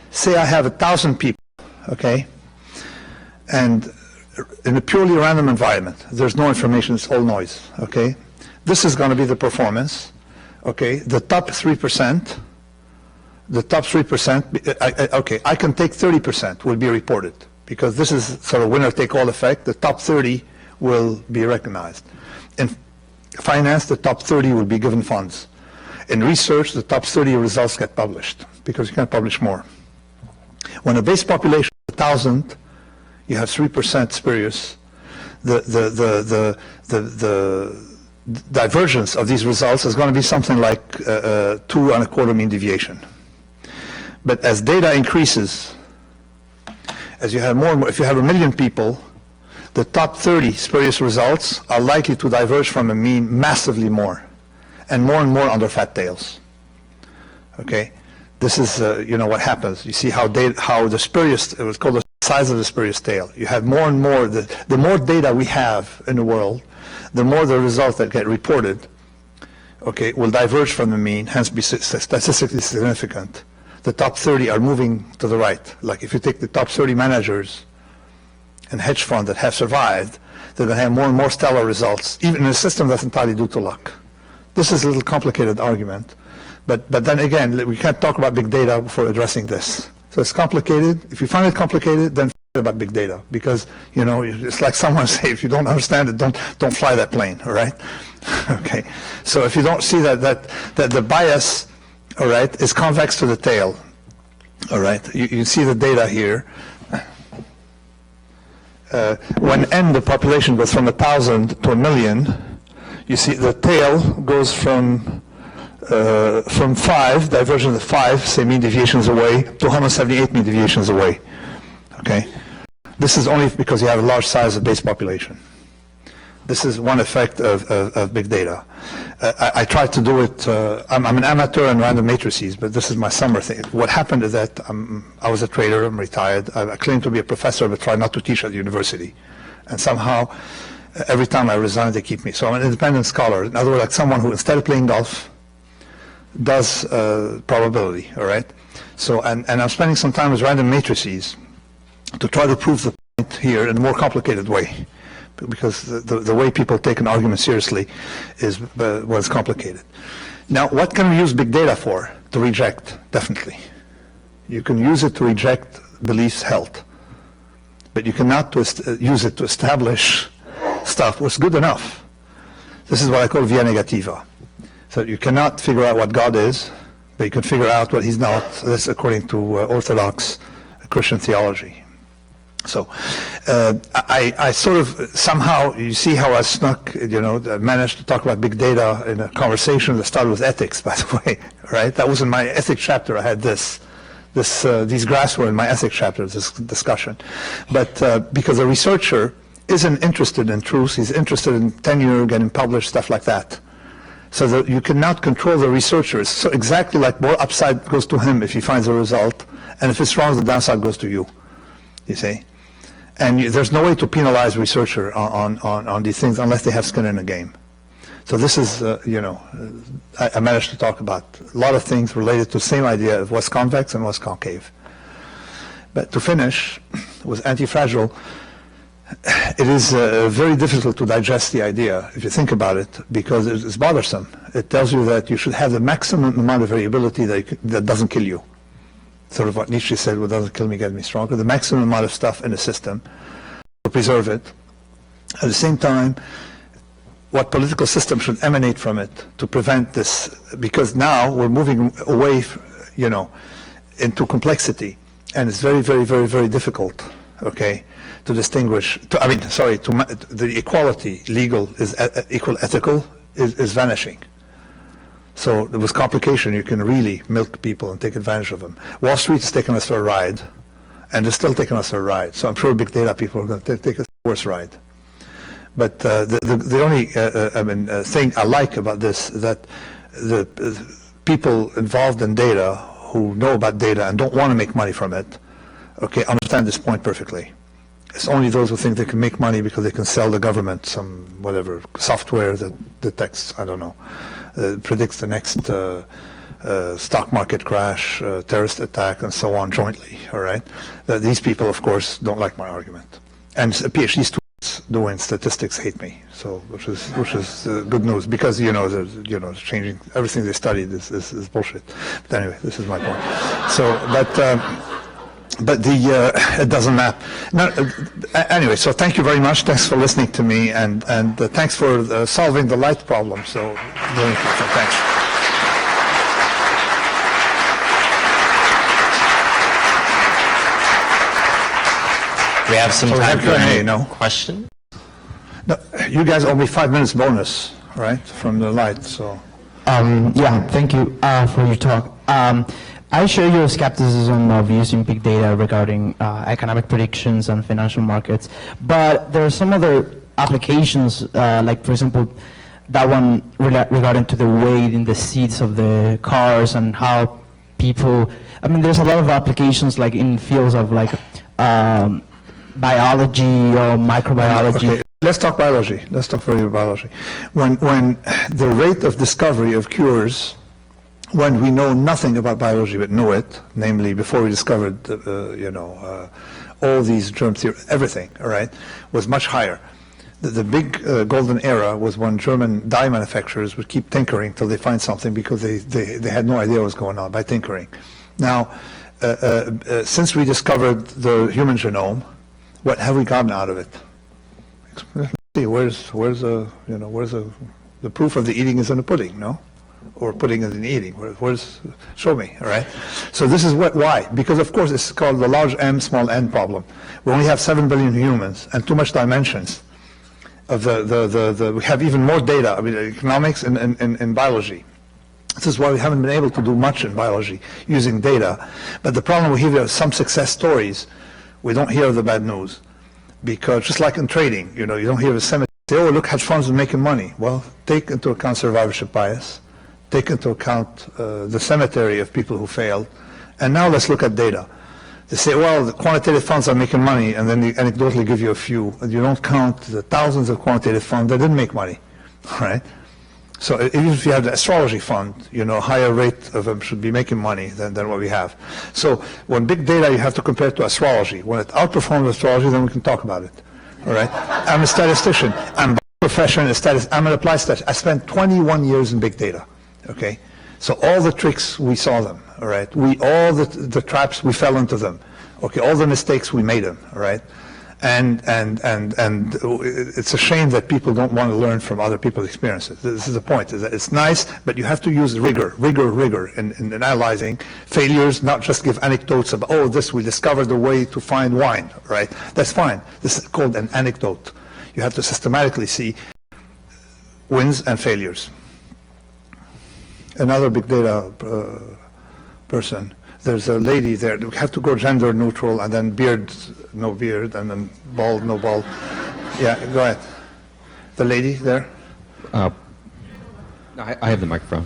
Say I have 1,000 people, okay, and in a purely random environment, there's no information, it's all noise, okay? This is going to be the performance, okay? The top 3%. The top 3%, okay, I can take 30% will be reported, because this is sort of winner-take-all effect. The top 30 will be recognized. In finance, the top 30 will be given funds. In research, the top 30 results get published, because you can't publish more. When a base population is 1,000, you have 3% spurious. The divergence of these results is going to be something like 2.25 mean deviation. But as data increases, as you have more and more, if you have 1 million people, the top 30 spurious results are likely to diverge from a mean massively more and more under fat tails. Okay, this is what happens. You see how the spurious, it was called the size of the spurious tail. You have more and more, the more data we have in the world, the more the results that get reported, okay, will diverge from the mean, hence be statistically significant. The top 30 are moving to the right. Like if you take the top 30 managers and hedge funds that have survived, they're going to have more and more stellar results, even in a system that's entirely due to luck. This is a little complicated argument, but then again, we can't talk about big data before addressing this. So it's complicated. If you find it complicated, then forget about big data, because it's like someone say, if you don't understand it, don't fly that plane. All right? Okay. So if you don't see that the bias, all right, is convex to the tail. All right, you see the data here. When n, the population goes from 1,000 to 1 million, you see the tail goes from 5, divergence of 5, say mean deviations away, to 178 mean deviations away. Okay, this is only because you have a large size of base population. This is one effect of big data. I tried to do it, I'm an amateur in random matrices, but this is my summer thing. What happened is that I was a trader, I'm retired. I claimed to be a professor, but tried not to teach at the university. And somehow, every time I resign, they keep me. So I'm an independent scholar. In other words, like someone who, instead of playing golf, does probability, all right? So, and I'm spending some time with random matrices to try to prove the point here in a more complicated way, because the way people take an argument seriously was complicated. Now, what can we use big data for? To reject, definitely. You can use it to reject beliefs held, but you cannot use it to establish stuff was good enough. This is what I call via negativa. So you cannot figure out what God is, but you can figure out what he's not. That's according to Orthodox Christian theology. So I sort of somehow, you see how I snuck, managed to talk about big data in a conversation that started with ethics, by the way, right? That was in my ethics chapter. I had these graphs were in my ethics chapter, this discussion. But because a researcher isn't interested in truth, he's interested in tenure, getting published, stuff like that. So that you cannot control the researchers. So exactly like more upside goes to him if he finds a result, and if it's wrong, the downside goes to you, you see? And there's no way to penalize researcher on these things unless they have skin in the game. So this is, I managed to talk about a lot of things related to the same idea of what's convex and what's concave. But to finish with anti-fragile, it is very difficult to digest the idea, if you think about it, because it's bothersome. It tells you that you should have the maximum amount of variability that doesn't kill you. Sort of what Nietzsche said, what doesn't kill me gets me stronger. The maximum amount of stuff in the system to preserve it. At the same time, what political system should emanate from it to prevent this, because now we're moving away, into complexity, and it's very, very, very, very difficult, okay, to distinguish, the equality, legal is equal ethical, is vanishing. So with complication, you can really milk people and take advantage of them. Wall Street is taking us for a ride, and they're still taking us for a ride. So I'm sure big data people are going to take us for a worse ride. But the only thing I like about this is that the people involved in data who know about data and don't want to make money from it, okay, understand this point perfectly. It's only those who think they can make money because they can sell the government some whatever software that detects, I don't know, predicts the next stock market crash, terrorist attack, and so on jointly. All right, these people, of course, don't like my argument, and PhD students doing statistics hate me. So, which is good news because it's changing. Everything they studied is bullshit. But anyway, this is my point. So, but it doesn't matter. Now, anyway, so thank you very much. Thanks for listening to me, and thanks for solving the light problem. So, very important. Thanks. We have some time for Q&A, any question. No, you guys owe me 5 minutes bonus, right, from the light. So. Yeah, thank you for your talk. I share your skepticism of using big data regarding economic predictions and financial markets, but there are some other applications, like for example, that one regarding to the weight in the seats of the cars and how people, there's a lot of applications like in fields of like biology or microbiology. Okay. Let's talk biology. Let's talk further biology. When the rate of discovery of cures, when we know nothing about biology but know it, namely before we discovered, all these germ theory, everything, all right, was much higher. The big golden era was when German dye manufacturers would keep tinkering till they find something because they had no idea what was going on by tinkering. Now, since we discovered the human genome, what have we gotten out of it? Where's the proof of the eating is in the pudding, no? Or pudding is in the eating. Show me, all right? So this is why? Because of course it's called the large M, small n problem. We only have 7 billion humans and too much dimensions of we have even more data, economics and biology. This is why we haven't been able to do much in biology using data. But the problem we hear some success stories, we don't hear the bad news. Because just like in trading, you don't hear the cemetery say, oh, look, hedge funds are making money. Well, take into account survivorship bias, take into account the cemetery of people who failed, and now let's look at data. They say, well, the quantitative funds are making money, and then they anecdotally give you a few, and you don't count the thousands of quantitative funds that didn't make money, right? So even if you have the astrology fund, a higher rate of them should be making money than what we have. So when big data, you have to compare it to astrology. When it outperforms astrology, then we can talk about it, all right? I'm a statistician. I'm by profession a statistician. I'm an applied statistician. I spent 21 years in big data, okay? So all the tricks, we saw them, all right? All the traps, we fell into them, okay? All the mistakes, we made them, all right? And it's a shame that people don't want to learn from other people's experiences. This is the point, is that it's nice, but you have to use rigor in analyzing failures, not just give anecdotes about, oh, this, we discovered a way to find wine, right? That's fine. This is called an anecdote. You have to systematically see wins and failures. Another big data person. There's a lady there. We have to go gender neutral, and then beard, no beard, and then bald, no bald. Yeah, go ahead. The lady there. I have the microphone.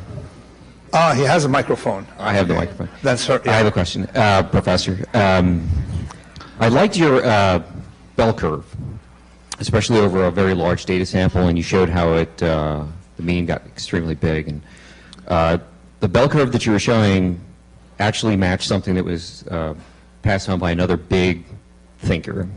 Ah, he has a microphone. I have the microphone. That's her. Yeah. I have a question, Professor. I liked your bell curve, especially over a very large data sample, and you showed how it the mean got extremely big. And the bell curve that you were showing actually matched something that was passed on by another big thinker,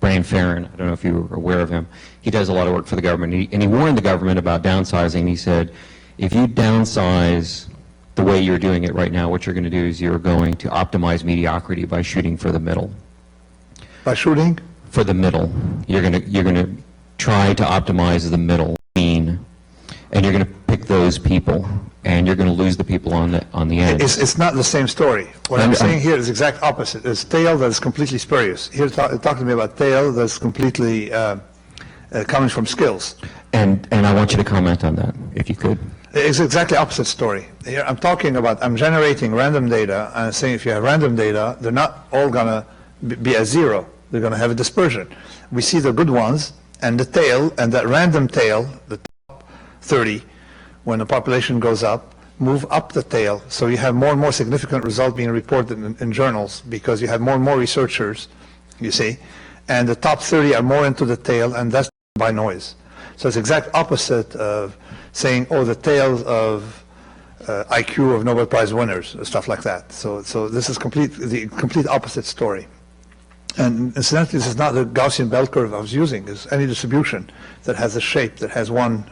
Brian Farron. I don't know if you were aware of him. He does a lot of work for the government, and he warned the government about downsizing. He said, if you downsize the way you're doing it right now, what you're going to do is you're going to optimize mediocrity by shooting for the middle. By shooting? For the middle. You're going to try to optimize the middle mean, and you're going to pick those people, and you're going to lose the people on the end. It's not the same story. What I'm saying here is the exact opposite. It's tail that is completely spurious. Here, talk to me about tail that's completely coming from skills. And I want you to comment on that, if you could. It's exactly opposite story. Here I'm talking about, I'm generating random data, and I'm saying if you have random data, they're not all going to be at zero. They're going to have a dispersion. We see the good ones, and the tail, and that random tail, the top 30, when the population goes up, move up the tail, so you have more and more significant results being reported in journals because you have more and more researchers, you see, and the top 30 are more into the tail, and that's by noise. So it's exact opposite of saying, oh, the tails of IQ of Nobel Prize winners, stuff like that. So this is the complete opposite story. And incidentally, this is not the Gaussian bell curve I was using. It's any distribution that has a shape, that has one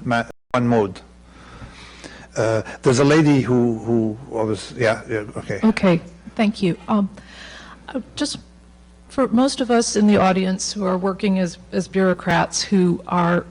mode. There's a lady who was, okay. Okay, thank you. Just for most of us in the audience who are working as bureaucrats who are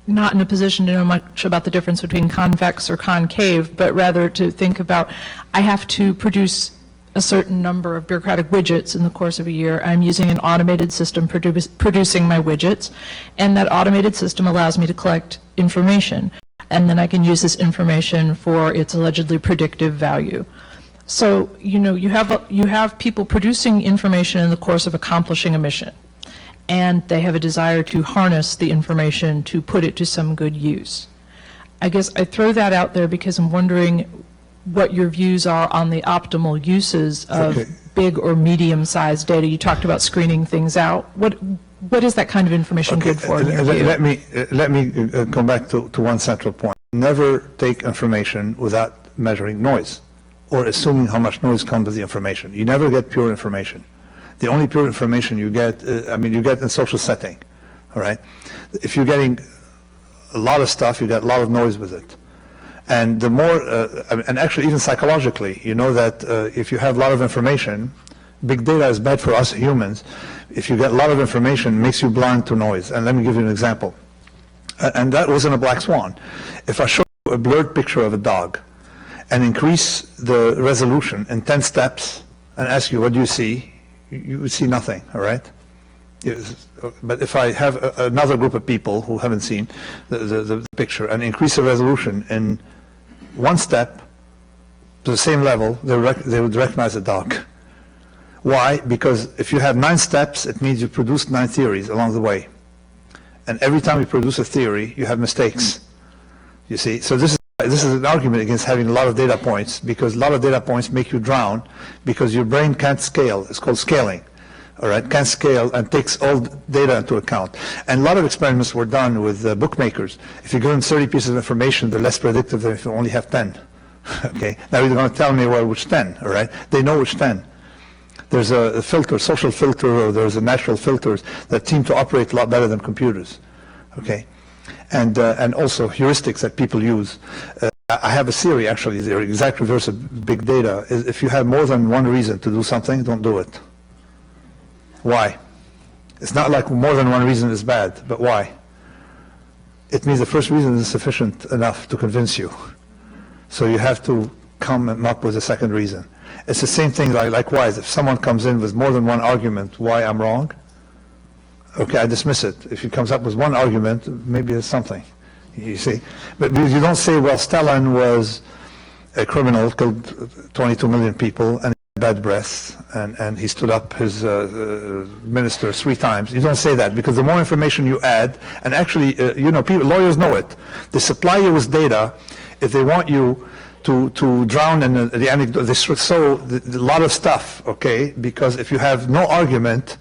not in a position to know much about the difference between convex or concave, but rather to think about, I have to produce a certain number of bureaucratic widgets in the course of a year. I'm using an automated system producing my widgets, and that automated system allows me to collect information. And then I can use this information for its allegedly predictive value. So, you know, you have people producing information in the course of accomplishing a mission, and they have a desire to harness the information to put it to some good use. I guess I throw that out there because I'm wondering what your views are on the optimal uses of big or medium-sized data. You talked about screening things out. What is that kind of information good for? Let me come back to one central point. Never take information without measuring noise or assuming how much noise comes with the information. You never get pure information. The only pure information you get, you get in social setting, all right? If you're getting a lot of stuff, you get a lot of noise with it. And the more, and actually even psychologically, you know that if you have a lot of information, big data is bad for us humans. If you get a lot of information, it makes you blind to noise. And let me give you an example. And that was in a black swan. If I show you a blurred picture of a dog and increase the resolution in 10 steps and ask you, what do you see? You would see nothing, all right? But if I have another group of people who haven't seen the picture and increase the resolution in one step to the same level, they would recognize the dog. Why? Because if you have 9 steps, it means you produce 9 theories along the way. And every time you produce a theory, you have mistakes. You see? So this is an argument against having a lot of data points, because a lot of data points make you drown because your brain can't scale. It's called scaling. All right, can't scale and takes all data into account. And a lot of experiments were done with bookmakers. If you give them 30 pieces of information, they're less predictive than if you only have 10. Okay, now you're going to tell me, well, which 10, all right? They know which 10. There's a filter, social filter, or there's a natural filters that seem to operate a lot better than computers, okay? And also heuristics that people use. I have a theory, actually, the exact reverse of big data, is if you have more than one reason to do something, don't do it. Why? It's not like more than one reason is bad, but why? It means the first reason is sufficient enough to convince you. So you have to come up with a second reason. It's the same thing, likewise, if someone comes in with more than one argument why I'm wrong, okay, I dismiss it. If he comes up with one argument, maybe it's something, you see. But you don't say, well, Stalin was a criminal, killed 22 million people, and he had bad breath, and he stood up his minister 3 times. You don't say that, because the more information you add, and actually, lawyers know it. They supply you with data if they want you to drown in the anecdote. They show a lot of stuff, okay, because if you have no argument,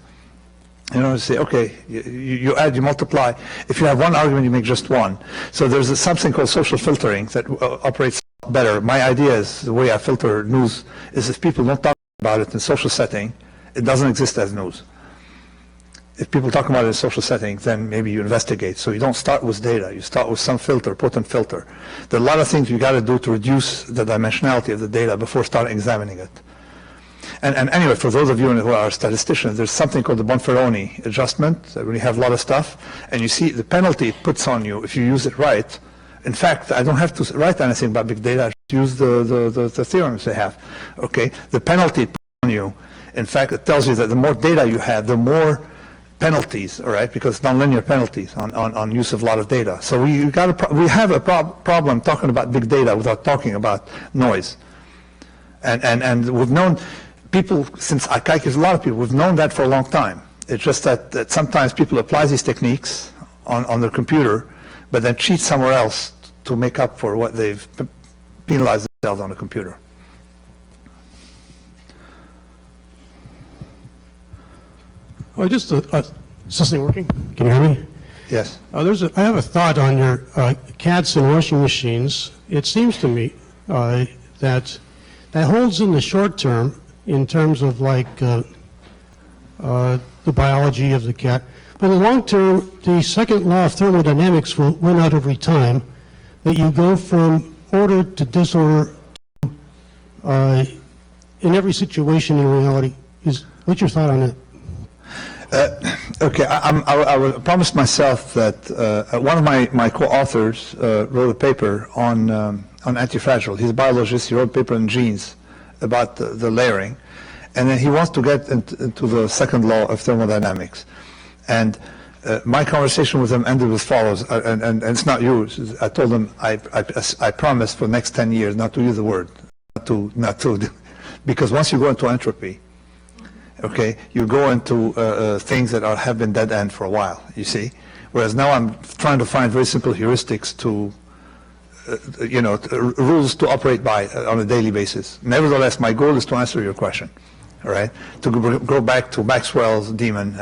say, okay, you add, you multiply. If you have one argument, you make just one. So there's something called social filtering that operates better. My idea is, the way I filter news, is if people don't talk about it in social setting, it doesn't exist as news. If people talk about it in social setting, then maybe you investigate. So you don't start with data, you start with some filter, potent filter. There are a lot of things you got to do to reduce the dimensionality of the data before starting examining it. And anyway, for those of you who are statisticians, there's something called the Bonferroni adjustment, when you have a lot of stuff, and you see the penalty it puts on you if you use it right. In fact, I don't have to write anything about big data, I just use the theorems they have. Okay, the penalty it puts on you, in fact, it tells you that the more data you have, the more penalties, all right, because nonlinear penalties on use of a lot of data. So we have a problem talking about big data without talking about noise. And we've known, people, since I calculate a lot of people, we've known that for a long time. It's just that sometimes people apply these techniques on their computer, but then cheat somewhere else to make up for what they've penalized themselves on the computer. Oh, just is this thing working? Can you hear me? Yes. I have a thought on your cats and washing machines. It seems to me that holds in the short term in terms of like the biology of the cat. But in the long term, the second law of thermodynamics will win out every time, that you go from order to disorder in every situation in reality. What's your thought on it? Okay, I promised myself that one of my co-authors wrote a paper on anti-fragile. He's a biologist. He wrote a paper on genes about the layering, and then he wants to get into the second law of thermodynamics. And my conversation with him ended as follows, and it's not yours. I told him I promise for the next 10 years not to use the word, not to, because once you go into entropy, okay, you go into things that have been dead end for a while, you see. Whereas now I'm trying to find very simple heuristics to, rules to operate by on a daily basis. Nevertheless, my goal is to answer your question, all right? To go back to Maxwell's demon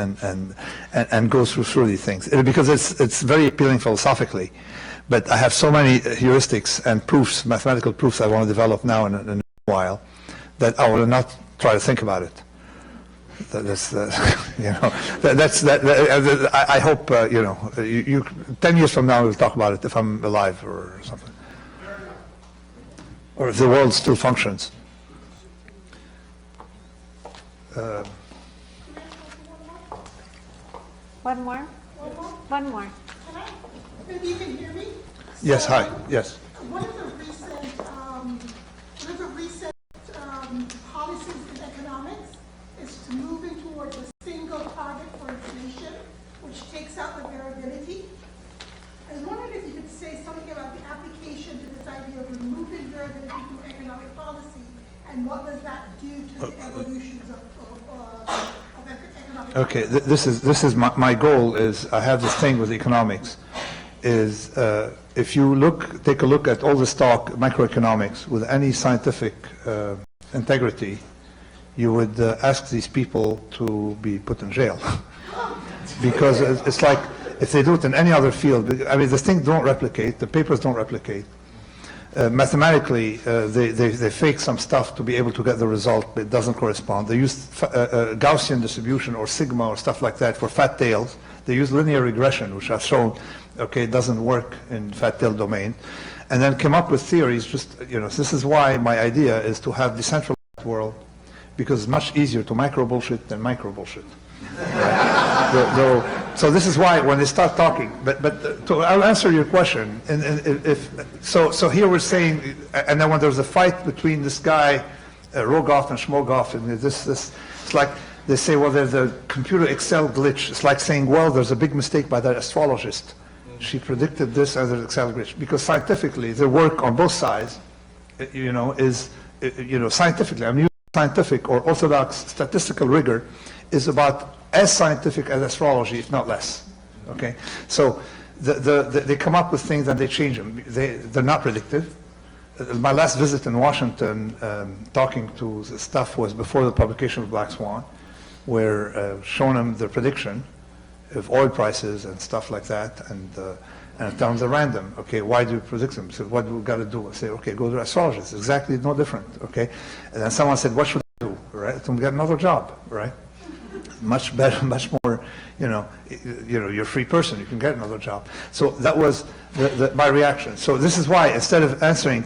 and go through these things. Because it's very appealing philosophically. But I have so many heuristics and proofs, mathematical proofs I want to develop now in a while, that I will not try to think about it. I hope 10 years from now we'll talk about it if I'm alive or something, or if the world still functions. One more? One more. Maybe you can hear me? Yes, hi, yes. One of the recent policies in economics is to move in towards a single target for inflation, which takes out the variability. I was wondering if you could say something about the application to this idea of removing variability from economic policy, and what does that do to the evolutions of economic Okay, this is my goal. Is I have this thing with economics. Is if you take a look at all this talk, macroeconomics, with any scientific integrity, you would ask these people to be put in jail. Because it's like, if they do it in any other field, I mean, the things don't replicate, the papers don't replicate. Mathematically, they fake some stuff to be able to get the result, but it doesn't correspond. They use Gaussian distribution or sigma or stuff like that for fat tails. They use linear regression, which I've shown, okay, it doesn't work in fat tail domain. And then come up with theories, this is why my idea is to have decentralized world, because it's much easier to macro bullshit than micro bullshit. Right? So this is why when they start talking, I'll answer your question. And so here we're saying, and then when there's a fight between this guy, Rogoff and Schmogoff, and it's like they say, well, there's a computer Excel glitch. It's like saying, well, there's a big mistake by that astrologist. She predicted this as an Excel glitch, because scientifically, the work on both sides, is, scientifically, I'm using scientific or orthodox statistical rigor, is about as scientific as astrology, if not less. Okay, so they come up with things and they change them. They're not predictive. My last visit in Washington, talking to the staff, was before the publication of Black Swan, where showing them the prediction of oil prices and stuff like that, and tell them they're random. Okay, why do you predict them? So what do we got to do? I say, okay, go to astrologists. Exactly, no different. Okay, and then someone said, what should I do? Right, to get another job. Right, much better, much more. You're a free person. You can get another job. So that was my reaction. So this is why, instead of answering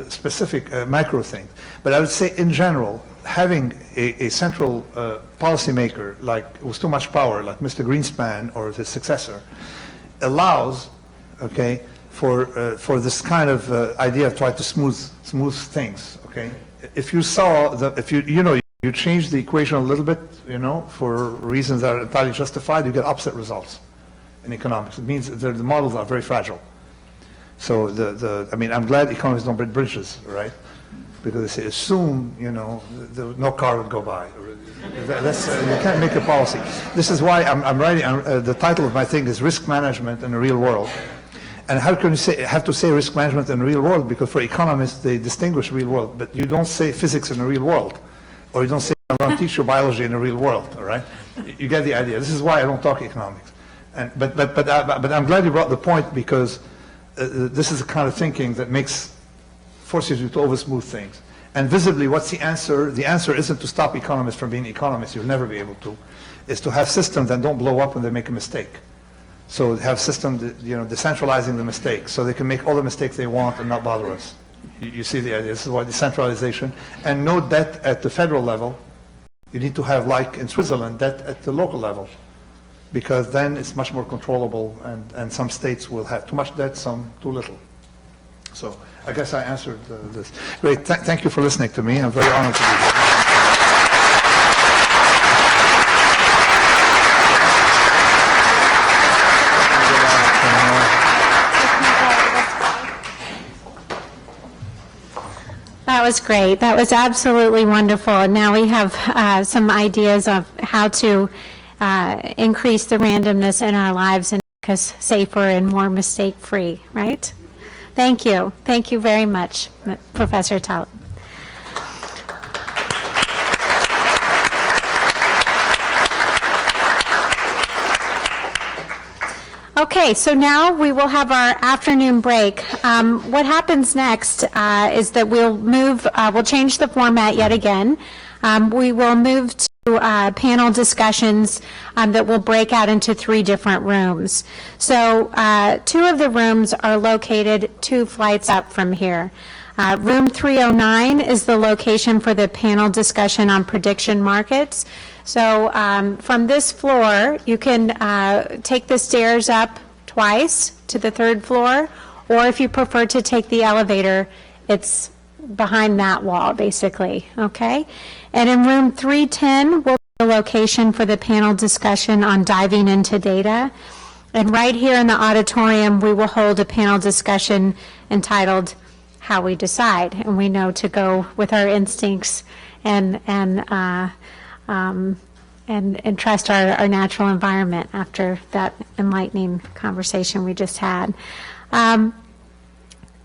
specific macro things, but I would say in general, having a central policymaker with too much power, like Mr. Greenspan or his successor, allows, okay, for this kind of idea of trying to smooth things. Okay, if you saw you change the equation a little bit, for reasons that are entirely justified, you get opposite results in economics. It means that the models are very fragile. So I'm glad economists don't build bridges, right? Because they say, assume, no car would go by. You can't make a policy. This is why I'm writing, the title of my thing is Risk Management in the Real World. And how can you have to say risk management in the real world? Because for economists, they distinguish real world, but you don't say physics in the real world. Or you don't say, I'm going to teach you biology in the real world, all right? You get the idea. This is why I don't talk economics. But I'm glad you brought the point, because this is the kind of thinking that forces you to over-smooth things. And visibly, what's the answer? The answer isn't to stop economists from being economists. You'll never be able to. It's to have systems that don't blow up when they make a mistake. So have systems, decentralizing the mistakes, so they can make all the mistakes they want and not bother us. You see the idea. This is why decentralization. And no debt at the federal level. You need to have, like in Switzerland, debt at the local level, because then it's much more controllable, and some states will have too much debt, some too little. So I guess I answered this. Great. Thank you for listening to me. I'm very honored to be here. That was great. That was absolutely wonderful. And now we have some ideas of how to increase the randomness in our lives and make us safer and more mistake-free, right? Thank you. Thank you very much, Professor Taleb. Okay, so now we will have our afternoon break. What happens next is that we'll change the format yet again. We will move to panel discussions that will break out into 3 different rooms. So 2 of the rooms are located 2 flights up from here. Room 309 is the location for the panel discussion on prediction markets. So from this floor, you can take the stairs up twice to the 3rd floor, or if you prefer to take the elevator, it's behind that wall, basically, okay? And in room 310 will be the location for the panel discussion on diving into data. And right here in the auditorium, we will hold a panel discussion entitled How We Decide. And we know to go with our instincts and trust our natural environment after that enlightening conversation we just had.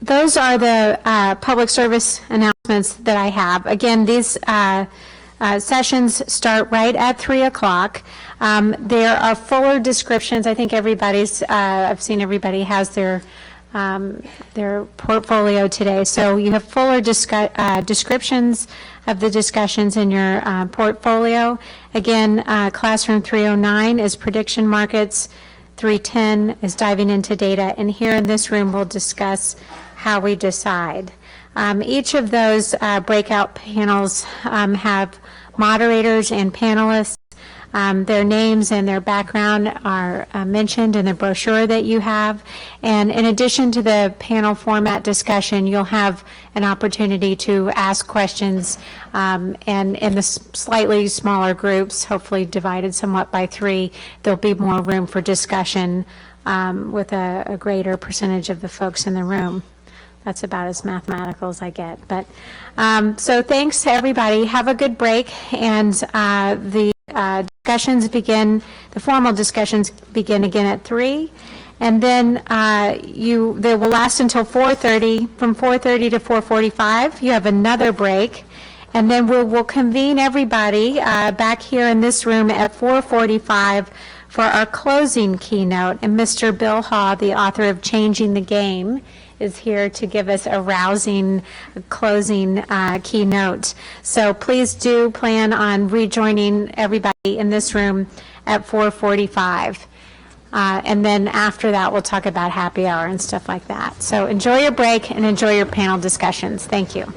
Those are the public service announcements that I have. Again, these sessions start right at 3 o'clock. There are fuller descriptions. I think I've seen everybody has their portfolio today. So you have fuller descriptions of the discussions in your portfolio. Again, classroom 309 is prediction markets, 310 is diving into data, and here in this room we'll discuss how we decide. Each of those breakout panels have moderators and panelists. Their names and their background are mentioned in the brochure that you have. And in addition to the panel format discussion, you'll have an opportunity to ask questions and in the slightly smaller groups, hopefully divided somewhat by 3, there'll be more room for discussion with a greater percentage of the folks in the room. That's about as mathematical as I get. But so thanks to everybody. Have a good break. And the discussions begin, the formal discussions begin again at 3. And then they will last until 4:30. From 4:30 to 4:45, you have another break. And then we'll convene everybody back here in this room at 4:45 for our closing keynote. And Mr. Bill Haw, the author of Changing the Game, is here to give us a rousing closing keynote. So please do plan on rejoining everybody in this room at 4:45. And then after that, we'll talk about happy hour and stuff like that. So enjoy your break and enjoy your panel discussions. Thank you.